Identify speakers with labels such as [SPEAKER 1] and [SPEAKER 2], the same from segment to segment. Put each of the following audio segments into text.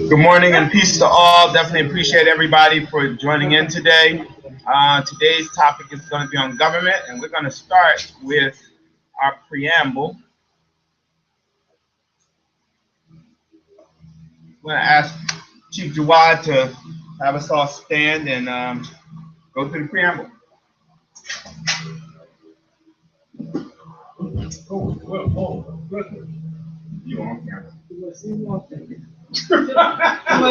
[SPEAKER 1] Good morning and peace to all. Definitely appreciate everybody for joining in today. Today's topic is going to be on government, and we're going to start with our preamble. I'm going to ask Chief Jawad to have us all stand and go through the preamble. You on camera. I'll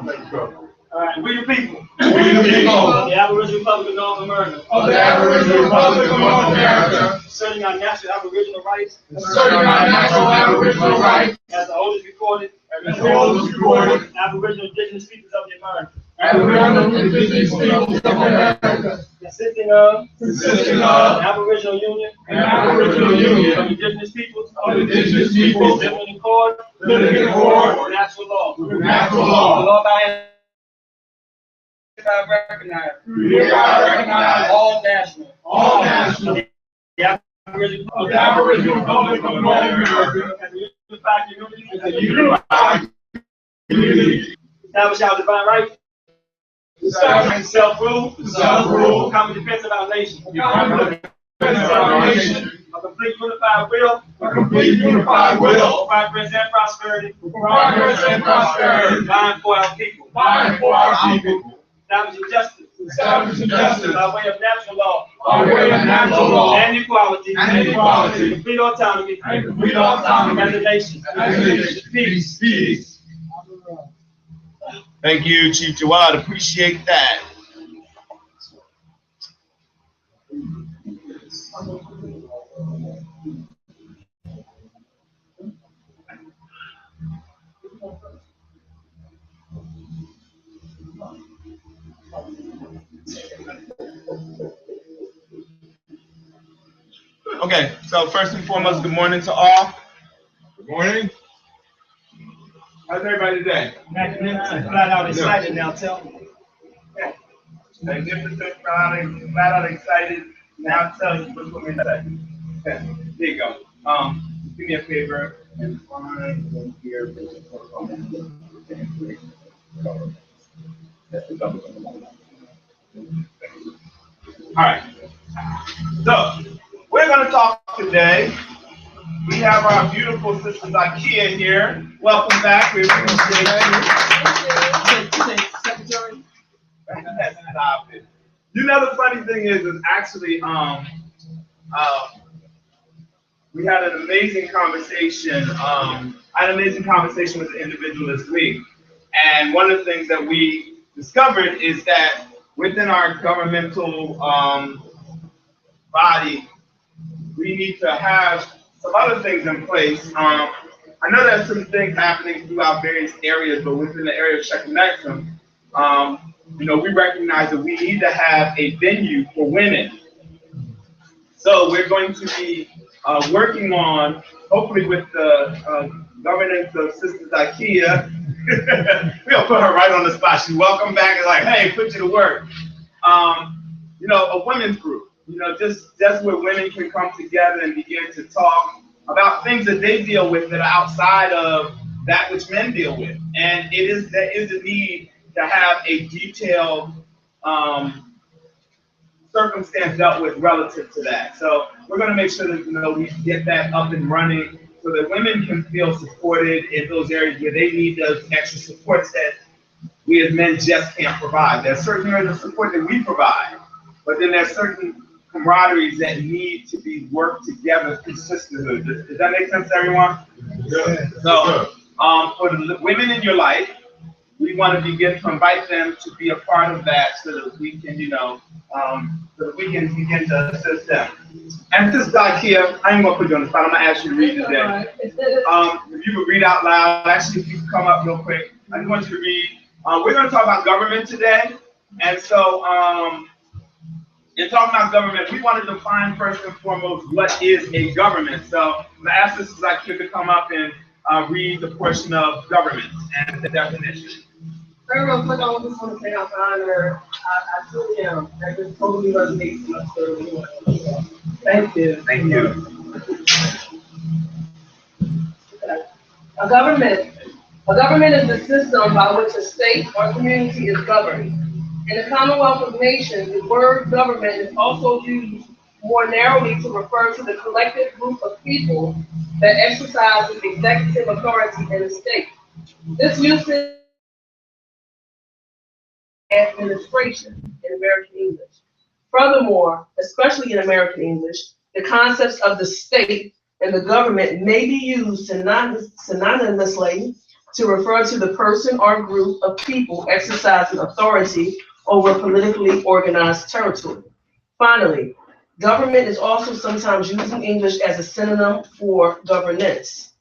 [SPEAKER 1] let you go.
[SPEAKER 2] All right, we the people.
[SPEAKER 1] We the people.
[SPEAKER 2] Of the Aboriginal Republic of North America.
[SPEAKER 1] Of the Aboriginal Republic of North America.
[SPEAKER 2] Asserting our natural Aboriginal rights.
[SPEAKER 1] Asserting our natural Aboriginal rights.
[SPEAKER 2] As the oldest recorded.
[SPEAKER 1] As the oldest recorded.
[SPEAKER 2] Aboriginal indigenous peoples of the Americas.
[SPEAKER 1] Aboriginal indigenous peoples of America.
[SPEAKER 2] Consisting of.
[SPEAKER 1] An
[SPEAKER 2] Aboriginal Union.
[SPEAKER 1] An Aboriginal Union.
[SPEAKER 2] Of indigenous peoples.
[SPEAKER 1] Of indigenous peoples.
[SPEAKER 2] Living in accord.
[SPEAKER 1] Living in accord.
[SPEAKER 2] With natural law.
[SPEAKER 1] With natural law.
[SPEAKER 2] The law by recognize.
[SPEAKER 1] Hereby recognize
[SPEAKER 2] All national.
[SPEAKER 1] all national.
[SPEAKER 2] The Aboriginal
[SPEAKER 1] Of the Aboriginal Republic of North America.
[SPEAKER 2] As a unified community.
[SPEAKER 1] As a unified community.
[SPEAKER 2] Establish our divine rights.
[SPEAKER 1] Establishing
[SPEAKER 2] Self-rule.
[SPEAKER 1] self-rule.
[SPEAKER 2] Common defense of our nation.
[SPEAKER 1] Common defense of our nation.
[SPEAKER 2] A complete unified will.
[SPEAKER 1] A complete unified will.
[SPEAKER 2] Progress and prosperity.
[SPEAKER 1] Progress and prosperity.
[SPEAKER 2] Mind for our people.
[SPEAKER 1] Mind for our people.
[SPEAKER 2] Establishing justice.
[SPEAKER 1] Establishing justice.
[SPEAKER 2] By way of natural law.
[SPEAKER 1] By way of natural law.
[SPEAKER 2] And equality.
[SPEAKER 1] And equality.
[SPEAKER 2] Complete autonomy.
[SPEAKER 1] And complete autonomy.
[SPEAKER 2] As a nation.
[SPEAKER 1] As a nation.
[SPEAKER 2] Peace.
[SPEAKER 1] Peace. Thank you, Chief Jawad. Appreciate that. Okay, so first and foremost, good morning to all. Good morning. How's everybody today?
[SPEAKER 2] Magnificent. Flat out excited now. Tell me.
[SPEAKER 1] Magnificent, flat out excited. Now tell you what's going to say. Okay, there you go. Do me a favor and find one here. All right. So we're going to talk today. We have our beautiful sisters IKEA here. Welcome back. We appreciate you.
[SPEAKER 2] Secretary.
[SPEAKER 1] You know, the funny thing is actually, we had an amazing conversation. I had an amazing conversation with an individual this week. And one of the things that we discovered is that within our governmental body, we need to have some other things in place. I know there's some things happening throughout various areas, but within the area of Shekinah, you know, we recognize that we need to have a venue for women. So we're going to be working on, hopefully with the governance of Sisters IKEA. We'll put her right on the spot. She's welcome back and like, hey, put you to work. You know, a women's group. You know, just where women can come together and begin to talk about things that they deal with that are outside of that which men deal with. And there is a need to have a detailed circumstance dealt with relative to that. So we're going to make sure that, you know, we get that up and running so that women can feel supported in those areas where they need those extra supports that we as men just can't provide. There's certain areas of support that we provide, but then there's certain camaraderies that need to be worked together through sisterhood. Does that make sense to everyone? Yeah. So for the women in your life, we want to begin to invite them to be a part of that so that we can, you know, so that we can begin to assist them. And Sister IKEA, I ain't gonna put you on the spot, I'm gonna ask you to read today. If you could read out loud, actually if you could come up real quick, I just want you to read. We're gonna talk about government today. And so in talking about government, we want to define first and foremost what is a government. So I'm gonna ask Sisters IKEA to come up and read the portion of government and the definition.
[SPEAKER 3] Very real quick, I just want to say how honored I truly am. That just totally resonates with my story. Thank you.
[SPEAKER 1] Thank you.
[SPEAKER 3] A government A government is the system by which a state or community is governed. In the Commonwealth of Nations, the word government is also used more narrowly to refer to the collective group of people that exercises executive authority in the state. This usage administration in American English. Furthermore, especially in American English, the concepts of the state and the government may be used synonymously to refer to the person or group of people exercising authority over politically organized territory. Finally, government is also sometimes used in English as a synonym for governance.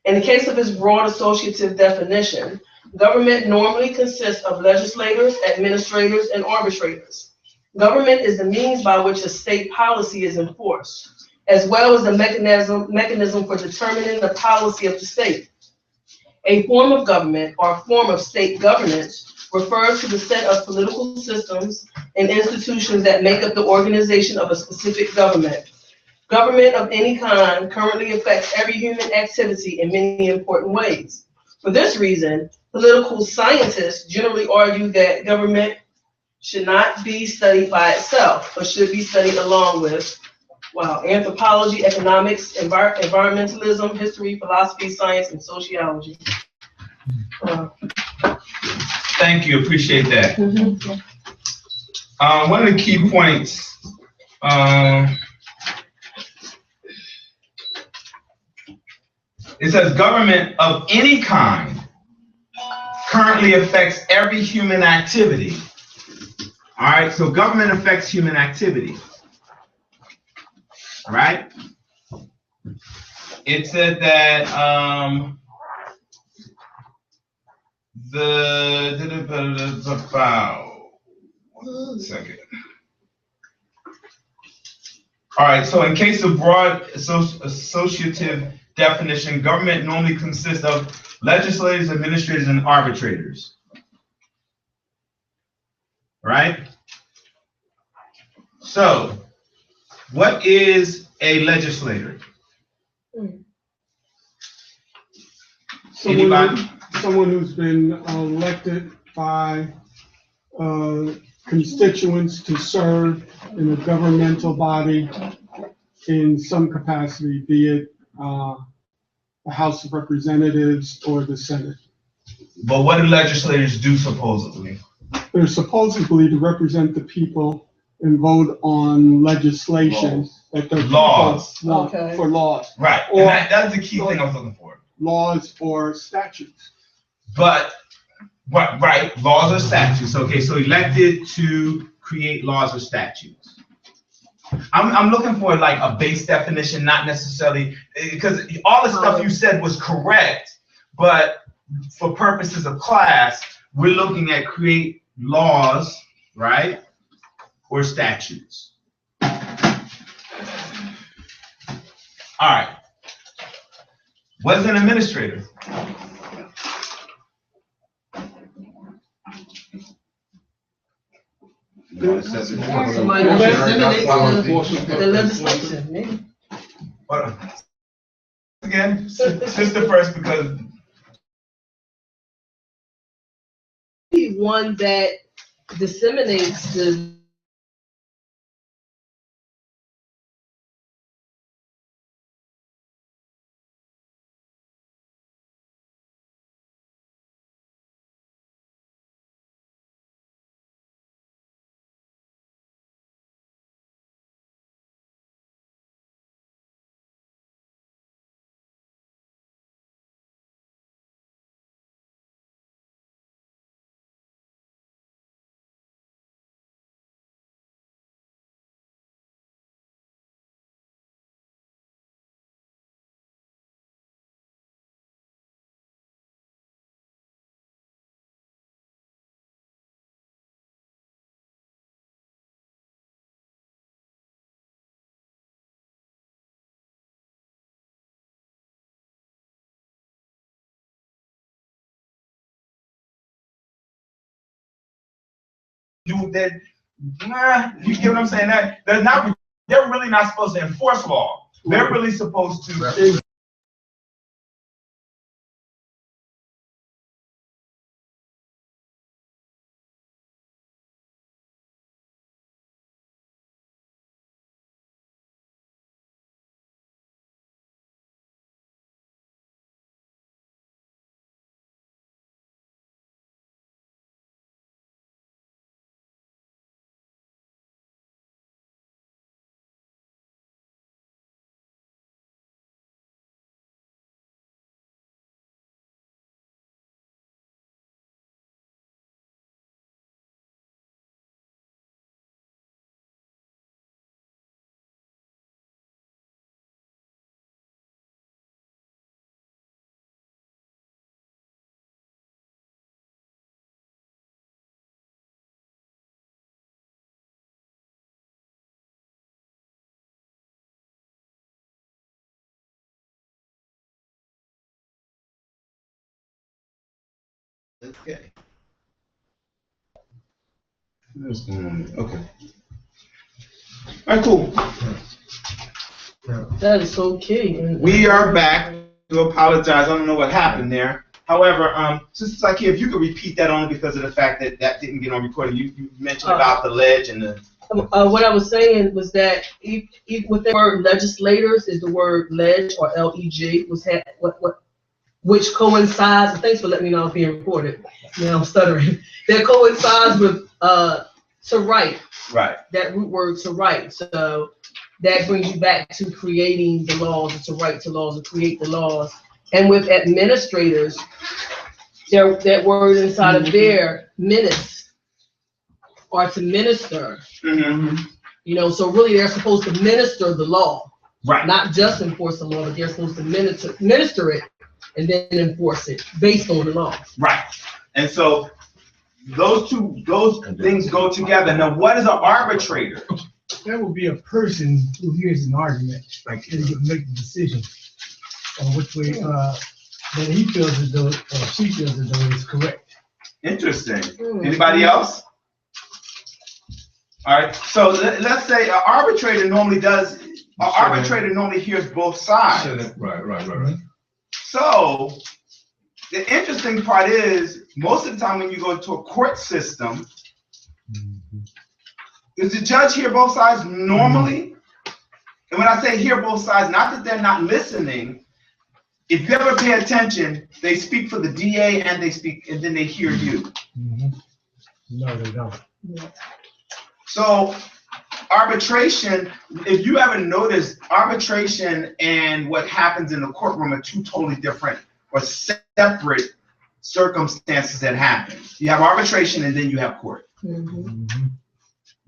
[SPEAKER 3] In the case of its broad associative definition, government normally consists of legislators, administrators, and arbitrators. Government is the means by which a state policy is enforced, as well as the mechanism for determining the policy of the state. A form of government or a form of state governance refers to the set of political systems and institutions that make up the organization of a specific government. Government of any kind currently affects every human activity in many important ways. For this reason, political scientists generally argue that government should not be studied by itself, but should be studied along with, anthropology, economics, environmentalism, history, philosophy, science, and sociology.
[SPEAKER 1] Thank you, appreciate that. One of the key points, it says government of any kind currently affects every human activity. All right, so government affects human activity. All right? It said that one second. All right, so in case of broad associative definition, government normally consists of legislators, administrators, and arbitrators. Right? So, what is a legislator?
[SPEAKER 4] Someone who's been elected by constituents to serve in a governmental body in some capacity, be it the House of Representatives or the Senate.
[SPEAKER 1] But what do legislators do supposedly?
[SPEAKER 4] They're supposedly to represent the people and vote on legislation that the
[SPEAKER 1] laws
[SPEAKER 4] want for laws.
[SPEAKER 1] Right,
[SPEAKER 4] or,
[SPEAKER 1] and that's the key thing I was looking for.
[SPEAKER 4] Laws or statutes.
[SPEAKER 1] But, right, laws or statutes. Okay, so elected to create laws or statutes. I'm looking for like a base definition, not necessarily, because all the stuff you said was correct, but for purposes of class, we're looking at create laws, right, or statutes. All right. What is an administrator?
[SPEAKER 3] Somebody that disseminates the legislation, maybe.
[SPEAKER 1] Again, sister first, because
[SPEAKER 3] one that disseminates the
[SPEAKER 1] do that. You get what I'm saying? That they're really not supposed to enforce law. They're really supposed to
[SPEAKER 5] Okay. What's going on there? Okay. All right, cool.
[SPEAKER 3] That is so key.
[SPEAKER 5] We are back. To apologize. I don't know what happened there. However, Sister Psyche, if you could repeat that only because of the fact that that didn't get on recording. You mentioned about the ledge and the.
[SPEAKER 3] What I was saying was that with the word legislators is the word ledge or LEG which coincides. Thanks for letting me know I'm being recorded. Now I'm stuttering. That coincides with to write.
[SPEAKER 5] Right.
[SPEAKER 3] That root word to write. So that brings you back to creating the laws, to write the laws, to create the laws. And with administrators, that word inside of their minutes or to minister.
[SPEAKER 5] Mm-hmm.
[SPEAKER 3] You know, so really they're supposed to minister the law.
[SPEAKER 5] Right.
[SPEAKER 3] Not just enforce the law, but they're supposed to minister it and then enforce it based on the law.
[SPEAKER 5] Right. And so those things go together. Now, what is an arbitrator?
[SPEAKER 2] That would be a person who hears an argument, like and would make the decision on which way that he feels as though or she feels as though is correct.
[SPEAKER 5] Interesting. Anybody else? All right. So let's say an arbitrator normally hears both sides.
[SPEAKER 6] Right.
[SPEAKER 5] So the interesting part is most of the time when you go to a court system, does the judge hear both sides normally? And when I say hear both sides, not that they're not listening. If you ever pay attention, they speak for the DA and then they hear you.
[SPEAKER 2] No, they don't.
[SPEAKER 3] Yeah.
[SPEAKER 5] So arbitration, if you ever notice, arbitration and what happens in the courtroom are two totally different or separate circumstances that happen. You have arbitration and then you have court.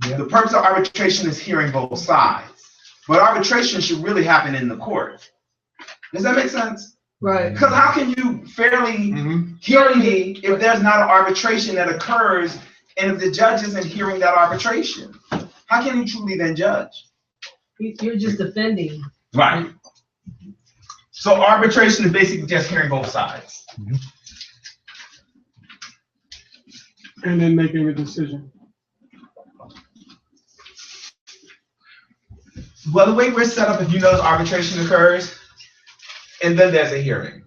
[SPEAKER 5] The purpose of arbitration is hearing both sides, but arbitration should really happen in the court. Does that make sense?
[SPEAKER 3] Right.
[SPEAKER 5] Because how can you fairly hear me if there's not an arbitration that occurs and if the judge isn't hearing that arbitration? How can you truly then judge?
[SPEAKER 3] You're just defending.
[SPEAKER 5] Right. So arbitration is basically just hearing both sides.
[SPEAKER 4] And then making a decision.
[SPEAKER 5] Well, the way we're set up, if you notice, arbitration occurs, and then there's a hearing.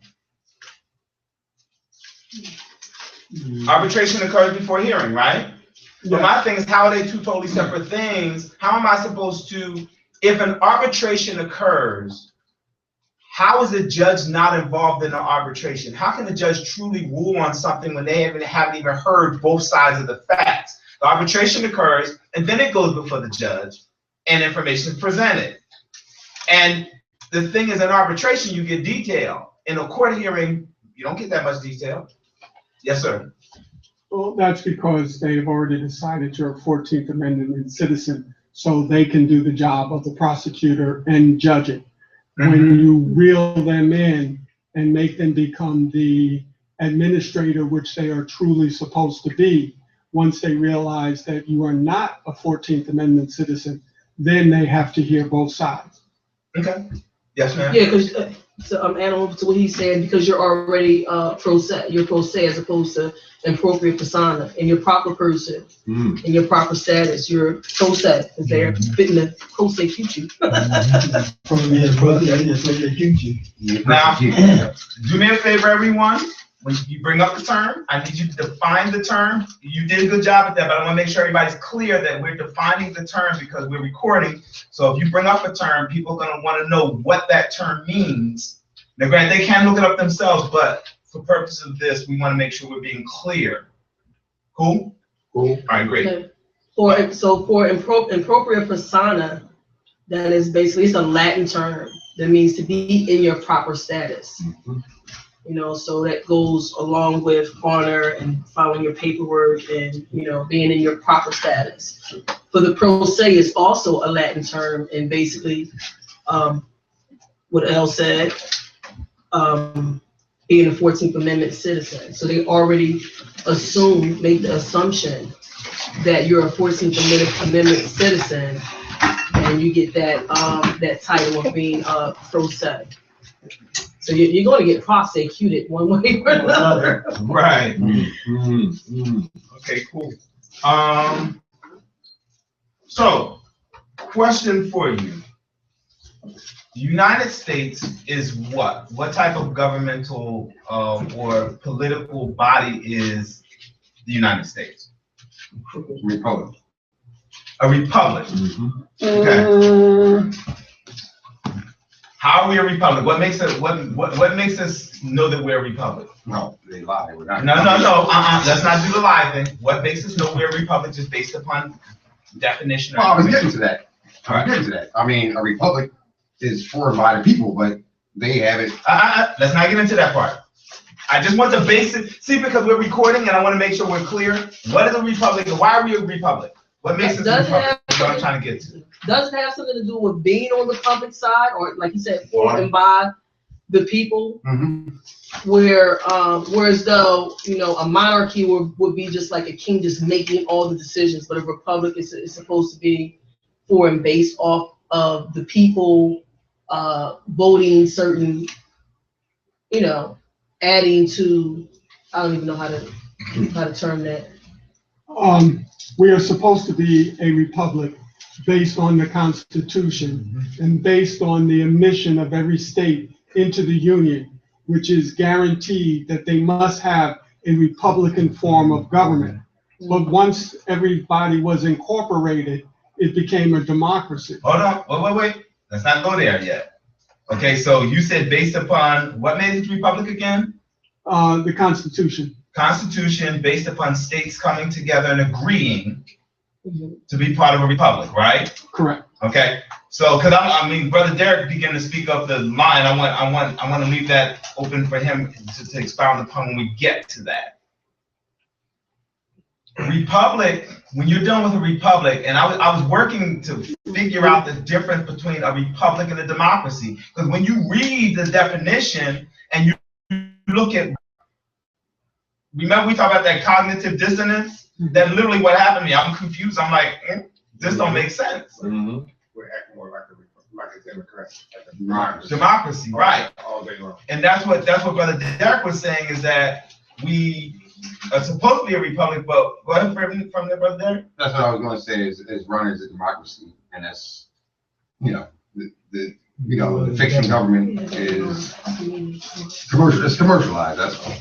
[SPEAKER 5] Arbitration occurs before hearing, right? But my thing is, how are they two totally separate things? How am I supposed to, if an arbitration occurs, how is the judge not involved in the arbitration? How can the judge truly rule on something when they haven't even heard both sides of the facts? The arbitration occurs, and then it goes before the judge, and information is presented. And the thing is, in arbitration, you get detail. In a court hearing, you don't get that much detail. Yes, sir.
[SPEAKER 4] Well, that's because they've already decided you're a 14th Amendment citizen, so they can do the job of the prosecutor and judge it. When you reel them in and make them become the administrator, which they are truly supposed to be, once they realize that you are not a 14th Amendment citizen, then they have to hear both sides.
[SPEAKER 5] Okay. Yes, ma'am.
[SPEAKER 3] Yeah, because I'm adding on to what he's saying, because you're already pro se, you're pro se as opposed to appropriate persona, and your proper person, in your proper status, you're pro se, because they're fitting the pro se future.
[SPEAKER 5] Now, do me a favor, everyone. When you bring up the term, I need you to define the term. You did a good job at that, but I want to make sure everybody's clear that we're defining the term because we're recording. So if you bring up a term, people are going to want to know what that term means. Now, granted, they can look it up themselves, but for purposes of this, we want to make sure we're being clear. Cool? Cool. All right, great.
[SPEAKER 3] Okay. For appropriate persona, that is basically, it's a Latin term that means to be in your proper status. You know, so that goes along with honor and following your paperwork and, you know, being in your proper status. For the pro se is also a Latin term, and basically, what Elle said, being a 14th Amendment citizen. So they already make the assumption that you're a 14th Amendment citizen, and you get that that title of being a pro se. So you're going to get prosecuted one way or another.
[SPEAKER 5] Right. Okay, cool. So, question for you. The United States is what? What type of governmental or political body is the United States?
[SPEAKER 6] Republic.
[SPEAKER 5] A republic. Okay. How are we a republic? What makes us know that we're a republic?
[SPEAKER 6] No, they lie. We're not.
[SPEAKER 5] No. Let's not do the lie thing. What makes us know we're a republic just based upon definition?
[SPEAKER 6] Well, I was getting to that. I mean, a republic is formed by the people, but they have it.
[SPEAKER 5] Let's not get into that part. I just want the basic. See, because we're recording and I want to make sure we're clear. What is a republic and why are we a republic? What makes us a republic? That's what I'm trying to get to.
[SPEAKER 3] Does it have something to do with being on the public side, or like you said, formed by the people? Whereas though, a monarchy would be just like a king just making all the decisions, but a republic is supposed to be for and based off of the people voting certain, adding to, I don't even know how to term that.
[SPEAKER 4] We are supposed to be a republic based on the Constitution and based on the admission of every state into the Union, which is guaranteed that they must have a Republican form of government. But once everybody was incorporated, it became a democracy.
[SPEAKER 5] Hold on, wait. Let's not go there yet. Okay, so you said based upon, what made it a republic again?
[SPEAKER 4] The Constitution.
[SPEAKER 5] Constitution based upon states coming together and agreeing to be part of a republic, right?
[SPEAKER 4] Correct.
[SPEAKER 5] Okay. So, because Brother Derek began to speak of the line. I want to leave that open for him to expound upon when we get to that. Republic. When you're dealing with a republic, and I was working to figure out the difference between a republic and a democracy, because when you read the definition and you look at, remember we talked about that cognitive dissonance? That literally what happened to me. I'm confused. I'm like, this don't make sense.
[SPEAKER 6] We're acting more like a democracy.
[SPEAKER 5] Democracy, right?
[SPEAKER 6] All day long.
[SPEAKER 5] And that's what Brother Derek was saying, is that we are supposed to be a republic, but go ahead from there, Brother Derek.
[SPEAKER 6] That's what I was going to say. Is run as a democracy, and that's the fiction government is commercial. It's commercialized. That's all.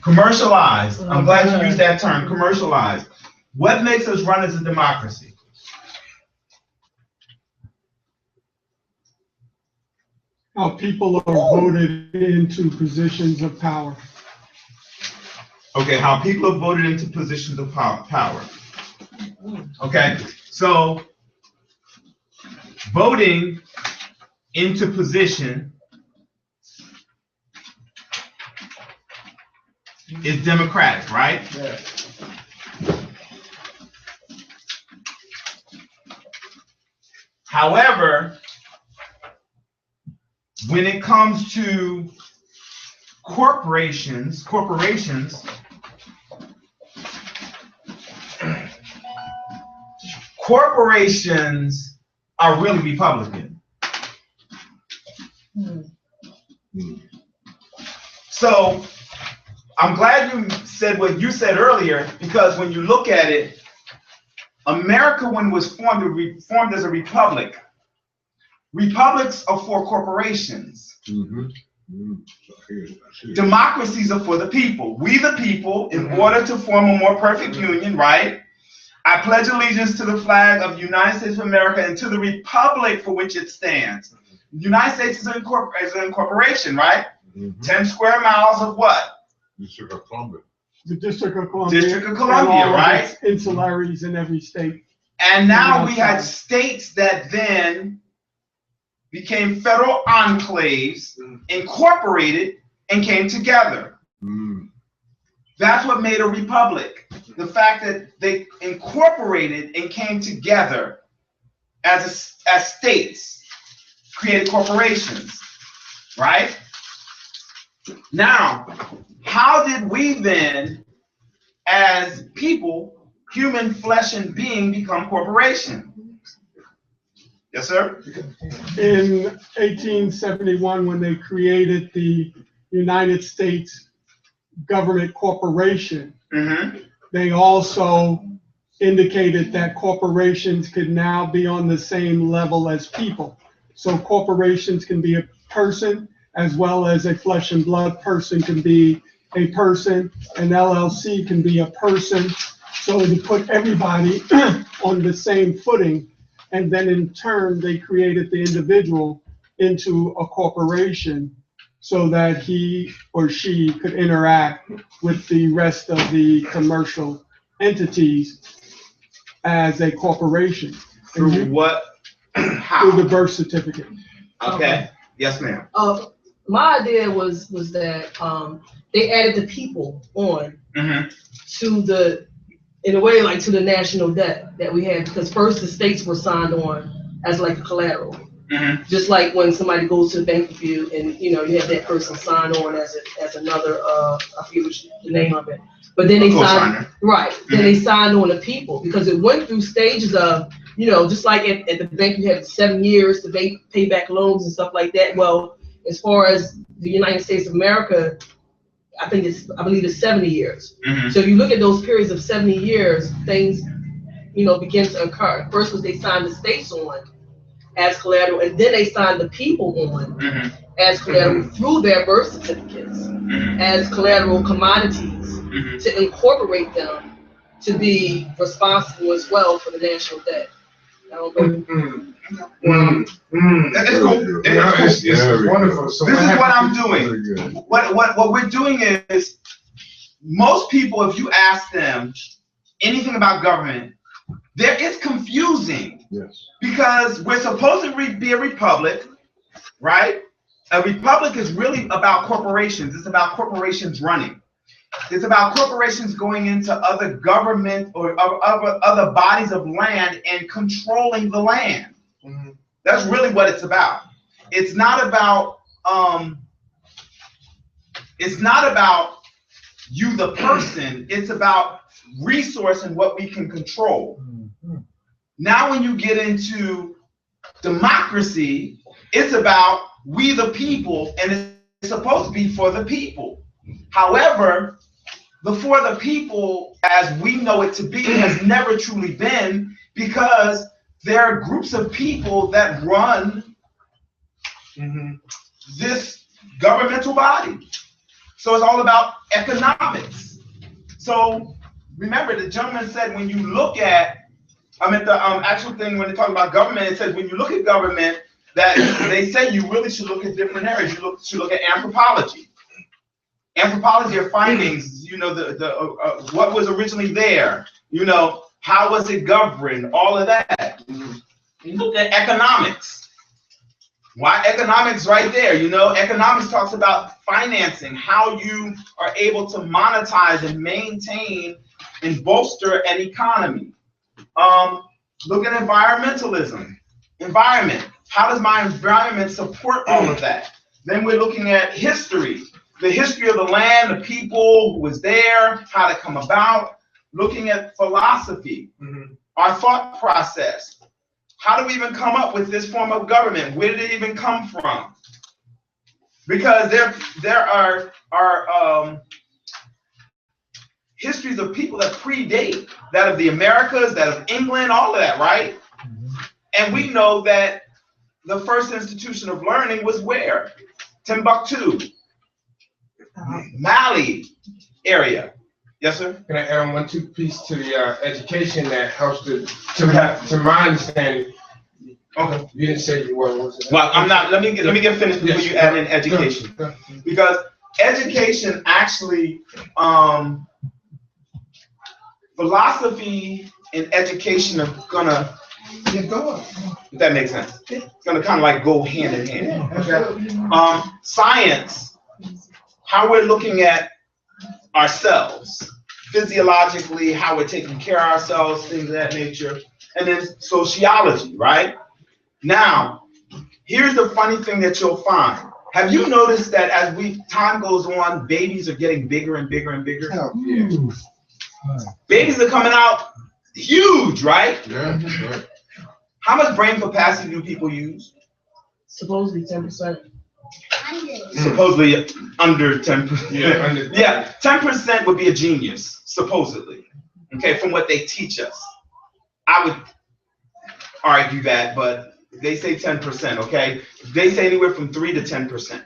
[SPEAKER 5] Commercialized. I'm glad you used that term, commercialized. What makes us run as a democracy?
[SPEAKER 4] How people are voted into positions of power.
[SPEAKER 5] Okay, how people are voted into positions of power. Okay, so voting into position is democratic, right?
[SPEAKER 6] Yeah.
[SPEAKER 5] However, when it comes to corporations are really Republican. So I'm glad you said what you said earlier, because when you look at it, America, when it was formed as a republic, republics are for corporations. Democracies are for the people. We the people, in order to form a more perfect union, right? I pledge allegiance to the flag of the United States of America and to the republic for which it stands. The United States is an incorporation, right? 10 square miles of what?
[SPEAKER 6] District of Columbia.
[SPEAKER 4] The District of Columbia.
[SPEAKER 5] District of Columbia, right?
[SPEAKER 4] Insularities in every state.
[SPEAKER 5] And now we had states that then became federal enclaves, incorporated, and came together. That's what made a republic. The fact that they incorporated and came together as states, created corporations, right? Now, how did we then, as people, human flesh and being, become corporation? Yes, sir.
[SPEAKER 4] In 1871, when they created the United States Government Corporation, they also indicated that corporations could now be on the same level as people. So corporations can be a person as well as a flesh and blood person can be a person, an LLC can be a person. So to put everybody on the same footing, and then in turn, they created the individual into a corporation so that he or she could interact with the rest of the commercial entities as a corporation.
[SPEAKER 5] Through what? How?
[SPEAKER 4] Through the birth certificate.
[SPEAKER 5] Okay. Yes, ma'am.
[SPEAKER 3] My idea was that they added the people on to the, in a way, like to the national debt that we had, because first the states were signed on as like a collateral. Just like when somebody goes to the bank with you and you have that person signed on as another I forget the name of it. But then they signed, right, then they signed on the people, because it went through stages of, just like at the bank you have 7 years to pay back loans and stuff like that. Well, as far as the United States of America, I believe it's 70 years. So if you look at those periods of 70 years, things, begin to occur. First was they signed the states on as collateral, and then they signed the people on as collateral through their birth certificates as collateral commodities to incorporate them to be responsible as well for the national debt.
[SPEAKER 5] It's wonderful. So this is what I'm doing. What we're doing is, most people, if you ask them anything about government, it's confusing. Yes. Because we're supposed to be a republic, right? A republic is really about corporations. It's about corporations running. It's about corporations going into other government or other bodies of land and controlling the land. That's really what it's about. It's not about you, the person. It's about resource and what we can control. Now, when you get into democracy, it's about we the people, and it's supposed to be for the people. However, the for the people, as we know it to be, has never truly been, because there are groups of people that run this governmental body. So it's all about economics. So remember, the gentleman said when you look at, the actual thing when they talk about government, it says when you look at government, that they say you really should look at different areas. You should look at anthropology. Anthropology are findings, what was originally there, how was it governed, all of that. You look at economics. Why economics right there? Economics talks about financing, how you are able to monetize and maintain and bolster an economy. Look at environmentalism. Environment. How does my environment support all of that? Then we're looking at history. The history of the land, the people who was there, how to come about. Looking at philosophy, our thought process. How do we even come up with this form of government? Where did it even come from? Because there are histories of people that predate that of the Americas, that of England, all of that, right? And we know that the first institution of learning was where? Timbuktu, Mali area. Yes, sir.
[SPEAKER 7] Can I add one piece to the education that helps to my understanding?
[SPEAKER 5] Okay.
[SPEAKER 7] You didn't say you were.
[SPEAKER 5] Well, I'm not. Let me get finished before you add in education, because education actually, philosophy and education are gonna get going. If that makes sense. It's gonna kind of like go hand in hand. Okay. Science, how we're looking at ourselves physiologically, how we're taking care of ourselves, things of that nature, and then sociology, right? Now, here's the funny thing that you'll find. Have you noticed that as time goes on, babies are getting bigger and bigger and bigger?
[SPEAKER 7] Oh, yeah.
[SPEAKER 5] Babies are coming out huge, right?
[SPEAKER 7] Yeah.
[SPEAKER 5] How much brain capacity do people use?
[SPEAKER 3] Supposedly 10%.
[SPEAKER 5] Supposedly under 10%.
[SPEAKER 7] Yeah, under-
[SPEAKER 5] Yeah, 10% would be a genius, supposedly. Okay, from what they teach us. I would argue that, but they say 10%, okay? They say anywhere from 3 to 10%.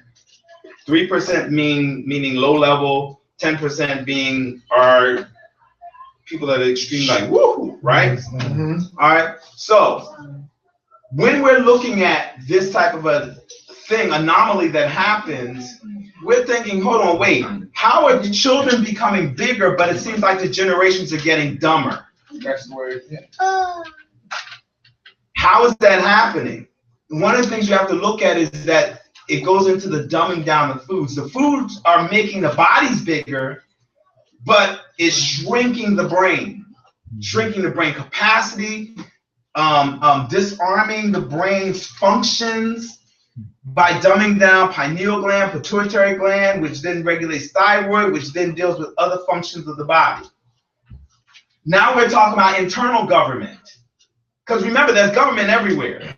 [SPEAKER 5] 3% meaning low level, 10% being our people that are extreme, like woo, right? All right. So when we're looking at this type of a thing, anomaly that happens, we're thinking, hold on, wait, how are the children becoming bigger, but it seems like the generations are getting dumber?
[SPEAKER 7] That's where, yeah.
[SPEAKER 5] How is that happening? One of the things you have to look at is that it goes into the dumbing down of foods. The foods are making the bodies bigger, but it's shrinking the brain capacity, disarming the brain's functions by dumbing down pineal gland, pituitary gland, which then regulates thyroid, which then deals with other functions of the body. Now we're talking about internal government. Because remember, there's government everywhere.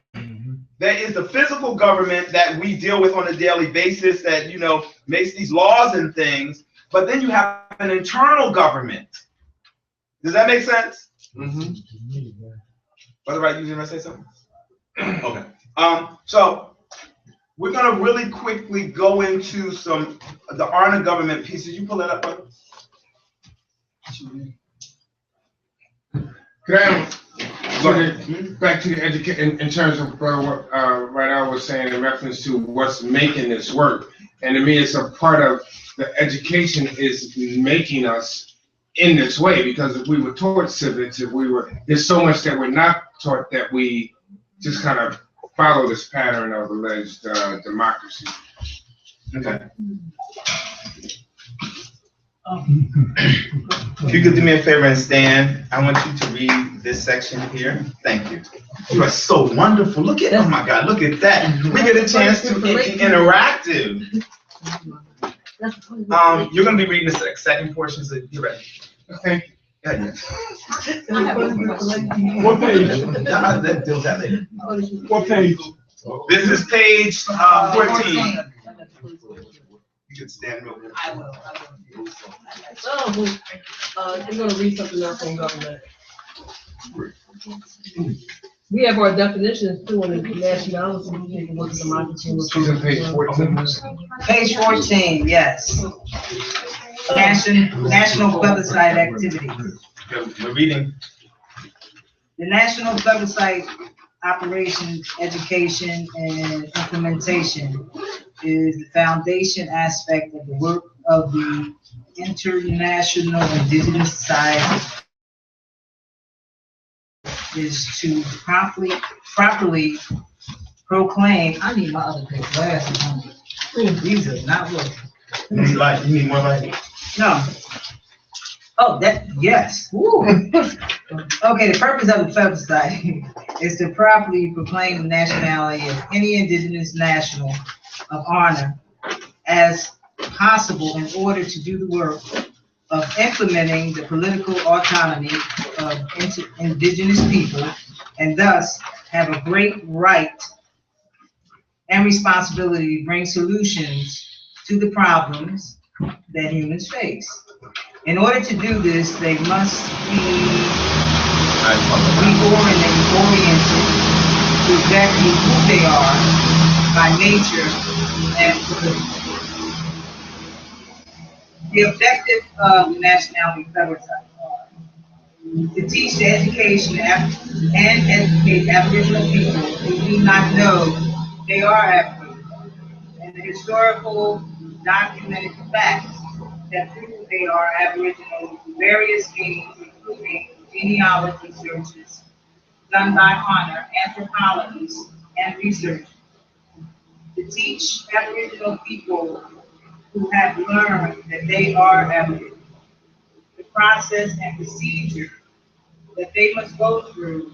[SPEAKER 5] There is the physical government that we deal with on a daily basis that, you know, makes these laws and things. But then you have an internal government. Does that make sense? Brother, right? You gonna say something? Okay. So we're gonna really quickly go into the ARNA government pieces. You pull that up, brother.
[SPEAKER 7] Could I back to the education in terms of what Rydell was saying in reference to what's making this work, and to me, it's a part of the education is making us in this way, because if we were taught civics, there's so much that we're not taught that we just kind of follow this pattern of alleged democracy.
[SPEAKER 5] Okay. If you could do me a favor and stand, I want you to read this section here. Thank you. You are so wonderful. Look at, oh my God, look at that. We get a chance to be interactive. You're going to be reading the second portion, so you're ready.
[SPEAKER 7] Okay.
[SPEAKER 5] Yeah.
[SPEAKER 4] What page? What page?
[SPEAKER 5] This is page 14. You can stand real quick.
[SPEAKER 3] I will. I'm gonna read something else on government. We have our definitions too on the nationality.
[SPEAKER 7] She's on page 14.
[SPEAKER 8] Page 14, yes. National plebiscite activity.
[SPEAKER 5] We're reading.
[SPEAKER 8] The national plebiscite operations, education, and implementation is the foundation aspect of the work of the International Indigenous Society, is to properly proclaim. I need my other pair of glasses on. These are not working.
[SPEAKER 5] You need light. You need more light.
[SPEAKER 8] No. Oh, yes. Woo. Okay, the purpose of the plebiscite is to properly proclaim the nationality of any indigenous national of honor as possible in order to do the work of implementing the political autonomy of indigenous people, and thus have a great right and responsibility to bring solutions to the problems that humans face. In order to do this, they must be reoriented to exactly who they are by nature and politically. The objective of the nationality plebiscite to teach the education and educate Aboriginal people who do not know they are Aboriginal, and the historical documented facts that prove they are Aboriginal through various means, including genealogy searches done by honor, anthropologists, and research. To teach Aboriginal people who have learned that they are Aboriginal the process and procedure that they must go through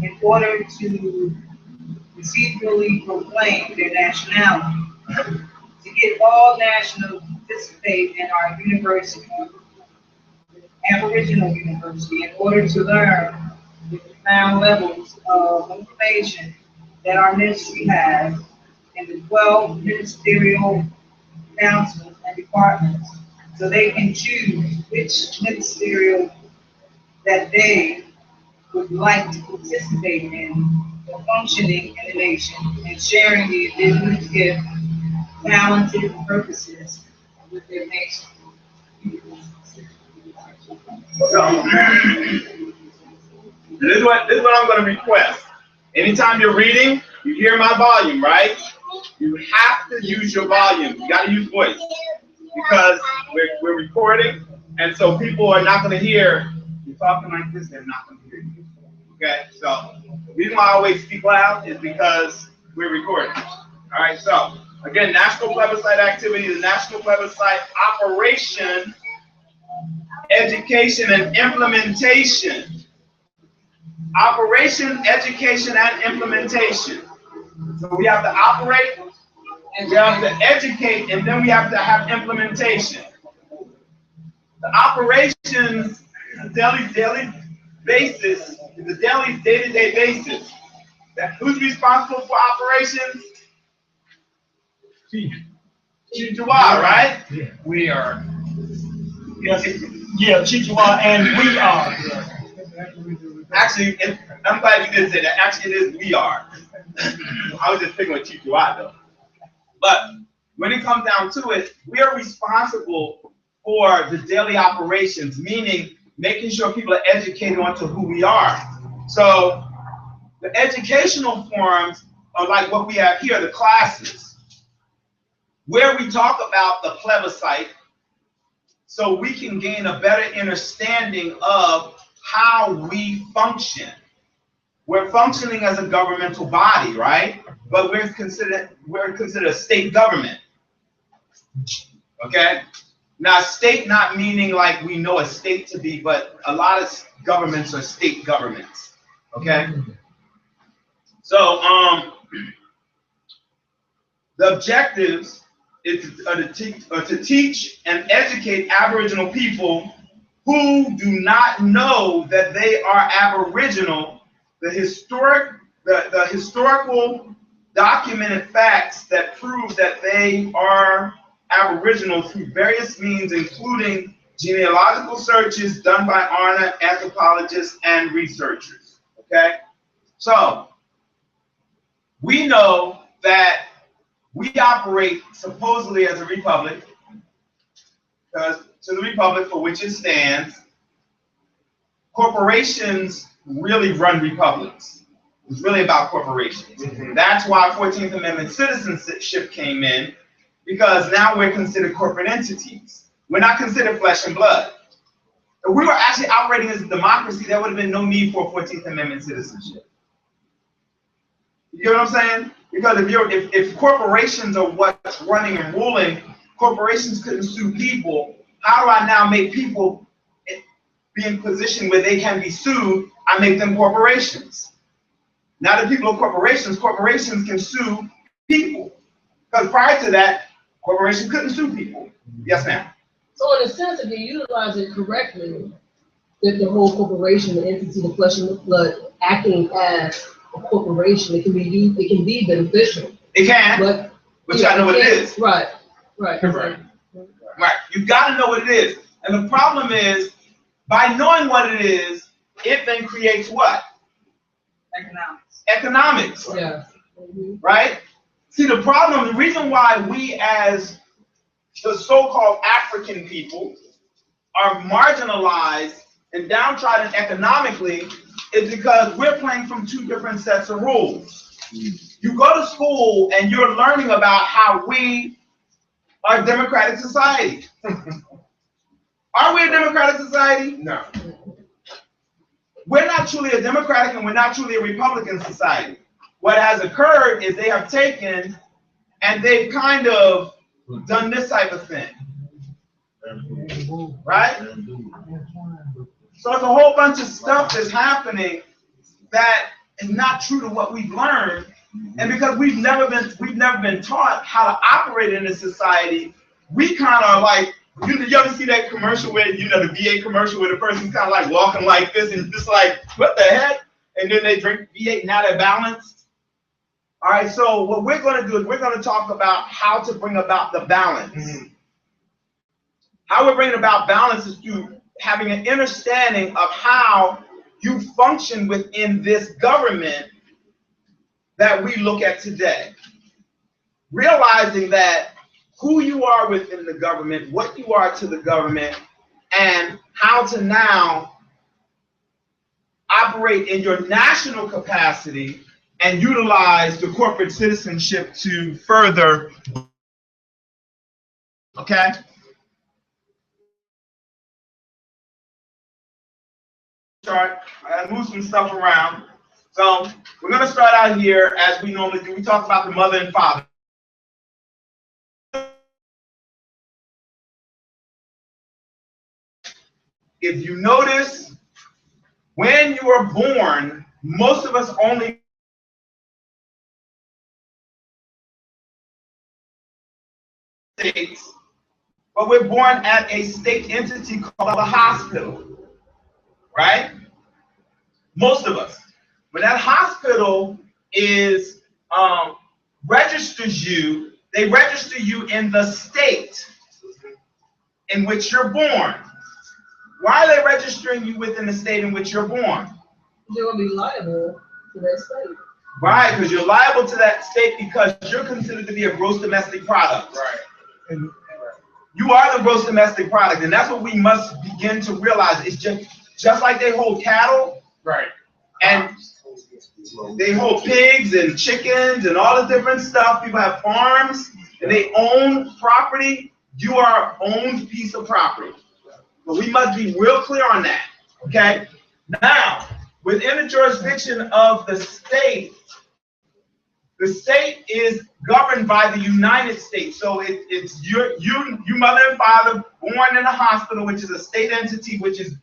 [SPEAKER 8] in order to procedurally proclaim their nationality. To get all nationals to participate in our university, Aboriginal University, in order to learn with the profound levels of information that our ministry has and the 12 ministerial councils and departments, so they can choose which ministerial that they would like to participate in the functioning in the nation and sharing the indigenous gifts, talented purposes with their nation.
[SPEAKER 1] So, this is what I'm going to request. Anytime you're reading, you hear my volume, right? You have to use your volume. You got to use voice because we're recording, and so people are not going to hear you talking like this. They're not going to hear you. Okay, so the reason why I always speak loud is because we're recording. All right, so again, national plebiscite activity, the national plebiscite operation, education, and implementation. Operation, education, and implementation. So we have to operate, and we have to educate, and then we have to have implementation. The operations, daily basis, the daily day-to-day basis. Who's responsible for operations? Chief Jawad, right?
[SPEAKER 2] Yeah.
[SPEAKER 9] We are. Yes. Yeah, Chichewa, and we are.
[SPEAKER 1] Actually, I'm glad you did say that. Actually, it is we are. I was just picking with Chief Jawad though. But when it comes down to it, we are responsible for the daily operations, meaning making sure people are educated onto who we are. So the educational forums are like what we have here, the classes, where we talk about the plebiscite so we can gain a better understanding of how we function. We're functioning as a governmental body, right? But we're considered a state government. Okay? Now, state not meaning like we know a state to be, but a lot of governments are state governments. Okay? So, the objectives is to teach and educate Aboriginal people who do not know that they are Aboriginal, the historical documented facts that prove that they are Aboriginal through various means, including genealogical searches done by ARNA anthropologists and researchers. Okay? So, we know that we operate supposedly as a republic, because to the republic for which it stands, corporations really run republics. It's really about corporations. That's why 14th Amendment citizenship came in, because now we're considered corporate entities. We're not considered flesh and blood. If we were actually operating as a democracy, there would have been no need for 14th Amendment citizenship. You get what I'm saying? Because if corporations are what's running and ruling, corporations couldn't sue people. How do I now make people be in position where they can be sued? I make them corporations. Now that people are corporations, corporations can sue people. Because prior to that, corporations couldn't sue people. Yes, ma'am.
[SPEAKER 3] So in a sense, if you utilize it correctly, that the whole corporation, the entity, the flesh and the blood, acting as a corporation, it can be beneficial.
[SPEAKER 1] It can,
[SPEAKER 3] but
[SPEAKER 1] you gotta know what it is.
[SPEAKER 3] Right. Right.
[SPEAKER 1] You gotta know what it is. And the problem is, by knowing what it is, it then creates what? Economics.
[SPEAKER 3] Yeah.
[SPEAKER 1] Right? See, the problem, the reason why we as the so-called African people are marginalized and downtrodden economically is because we're playing from two different sets of rules. You go to school and you're learning about how we are a democratic society. Are we a democratic society?
[SPEAKER 7] No.
[SPEAKER 1] We're not truly a democratic and we're not truly a Republican society. What has occurred is they have taken and they've kind of done this type of thing. Right? So it's a whole bunch of stuff that's happening that is not true to what we've learned. And because we've never been taught how to operate in this society, we kind of like
[SPEAKER 5] You ever see that commercial where, the VA commercial where the person's kind of like walking like this and just like, what the heck? And then they drink V8, now they're balanced. All right, so what we're going to do is we're going to talk about how to bring about the balance. Mm-hmm. How we're bringing about balance is through having an understanding of how you function within this government that we look at today. Realizing that who you are within the government, what you are to the government, and how to now operate in your national capacity and utilize the corporate citizenship to further. Okay? Start and move some stuff around. So we're going to start out here as we normally do. We talk about the mother and father. If you notice, when you are born, most of us only states, but we're born at a state entity called a hospital, right? Most of us. When that hospital is registers you, they register you in the state in which you're born. Why are they registering you within the state in which you're born?
[SPEAKER 3] You're going to be liable to that state.
[SPEAKER 5] Right, because you're liable to that state because you're considered to be a gross domestic product. Right. And you are the gross domestic product, and that's what we must begin to realize. It's just like they hold cattle. Right. And they hold pigs and chickens and all the different stuff. People have farms and they own property. You are an owned piece of property. But we must be real clear on that. Okay? Now, within the jurisdiction of the state is governed by the United States. So it's you mother and father born in a hospital, which is a state entity, which is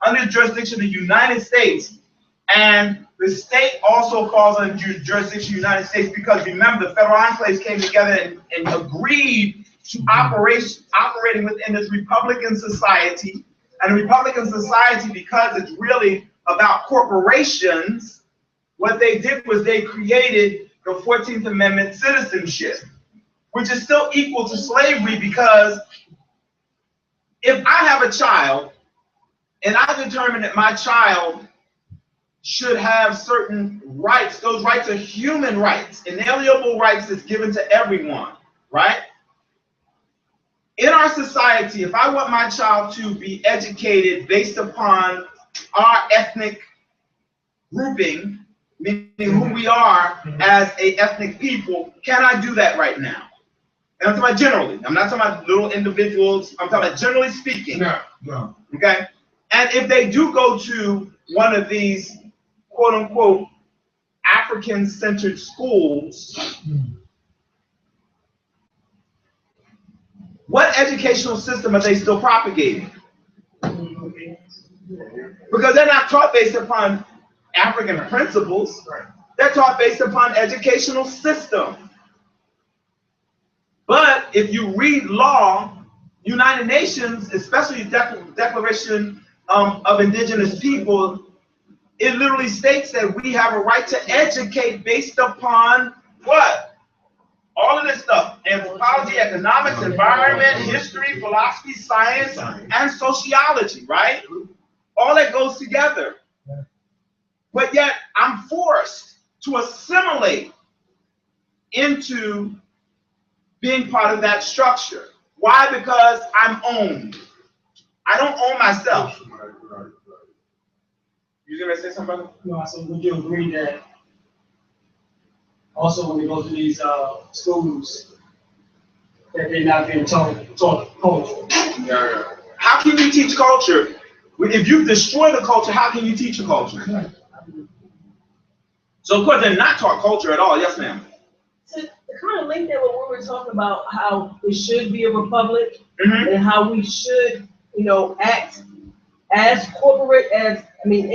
[SPEAKER 5] under the jurisdiction of the United States. And the state also falls under jurisdiction of the United States because remember, the federal enclaves came together and agreed to operating within this Republican society. And the Republican society, because it's really about corporations, what they did was they created the 14th Amendment citizenship, which is still equal to slavery, because if I have a child and I determine that my child should have certain rights, those rights are human rights, inalienable rights that's given to everyone, right? In our society, if I want my child to be educated based upon our ethnic grouping, meaning who we are as a ethnic people, can I do that right now? And I'm talking about generally. I'm not talking about little individuals. I'm talking about generally speaking. No. Okay? And if they do go to one of these quote-unquote African-centered schools, what educational system are they still propagating? Because they're not taught based upon African principles. They're taught based upon educational system. But if you read law, United Nations, especially Declaration of Indigenous People, it literally states that we have a right to educate based upon what? All of this stuff: anthropology, economics, environment, history, philosophy, science, and sociology, right? All that goes together. But yet I'm forced to assimilate into being part of that structure. Why? Because I'm owned. I don't own myself. You gonna say something, brother?
[SPEAKER 9] No, so would you agree that also when they go to these schools that they're not being taught culture?
[SPEAKER 5] Yeah. How can you teach culture? If you destroy the culture, how can you teach a culture? So of course they're not taught culture at all. Yes, ma'am.
[SPEAKER 3] To kind of link that with what we were talking about, how it should be a republic, and how we should, act as corporate as, being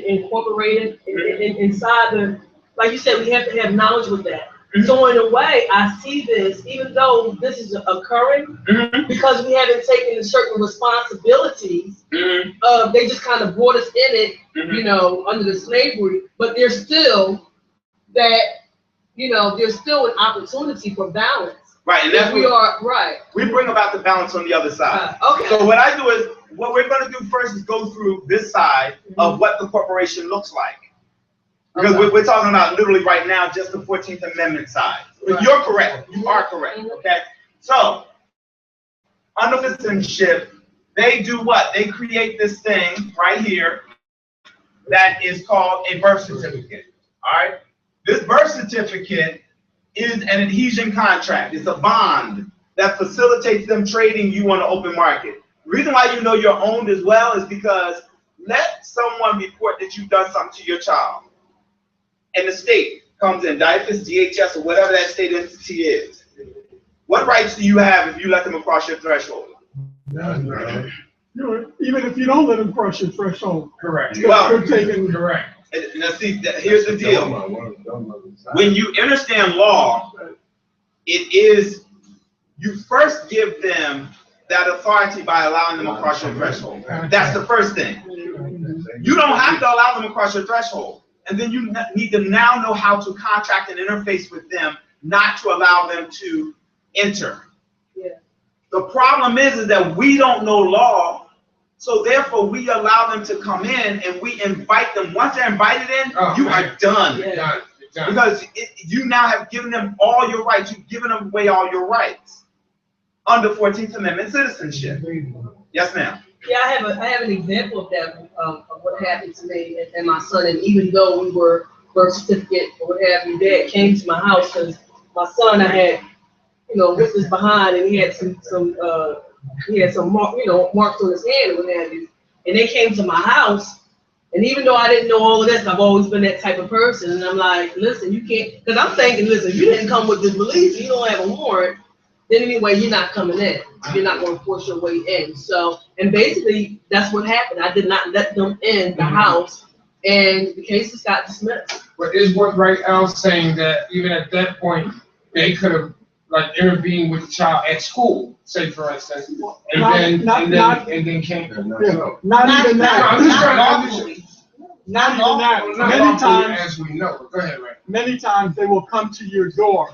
[SPEAKER 3] incorporated inside the, like you said, we have to have knowledge with that. So in a way, I see this, even though this is occurring, because we haven't taken certain responsibilities, they just kind of brought us in it, you know, under the slavery, but there's still that, you know, there's still an opportunity for balance.
[SPEAKER 1] Right, and that's
[SPEAKER 3] we are, right.
[SPEAKER 1] We bring about the balance on the other side.
[SPEAKER 3] Okay.
[SPEAKER 1] So what I do is, what we're going to do first is go through this side of what the corporation looks like. Because we're talking about literally right now just the 14th Amendment side. But you're correct. You are correct. Okay. So under citizenship, they do what? They create this thing right here that is called a birth certificate. All right. This birth certificate is an adhesion contract. It's a bond that facilitates them trading you on the open market. The reason why you know you're owned as well is because let someone report that you've done something to your child, and the state comes in, DIFAS, DHS, or whatever that state entity is. What rights do you have if you let them across your threshold?
[SPEAKER 4] None. Even if you don't let them cross your threshold.
[SPEAKER 7] Correct.
[SPEAKER 1] Well,
[SPEAKER 4] they're taking.
[SPEAKER 7] Correct.
[SPEAKER 1] Now see, here's the deal. When you understand law, it is, you first give them that authority by allowing them across your threshold. That's the first thing. You don't have to allow them across your threshold. And then you need to now know how to contract and interface with them, not to allow them to enter.
[SPEAKER 3] Yeah.
[SPEAKER 1] The problem is that we don't know law, so therefore we allow them to come in and we invite them. Once they're invited in, you are done.
[SPEAKER 3] Yeah.
[SPEAKER 7] Done.
[SPEAKER 1] Because you now have given them all your rights. You've given them away all your rights under 14th Amendment citizenship. Yes, ma'am.
[SPEAKER 3] Yeah, I have an example of that, of what happened to me and my son. And even though we were birth certificate or what have you, Dad came to my house because my son, I had, you know, whipped behind, and he had some marks on his hand and what have you. And they came to my house, and even though I didn't know all of this, I've always been that type of person. And I'm like, listen, you can't, because I'm thinking, listen, if you didn't come with this release, you don't have a warrant, then anyway, you're not coming in. You're not going to force your way in. So, and basically, that's what happened. I did not let them in the house, and the cases got dismissed.
[SPEAKER 7] But is what right Al saying that even at that point, they could have like intervened with the child at school, say for instance, and then came.
[SPEAKER 4] Not even that. Many times,
[SPEAKER 7] as we know. Go ahead, Ray.
[SPEAKER 4] Many times they will come to your door,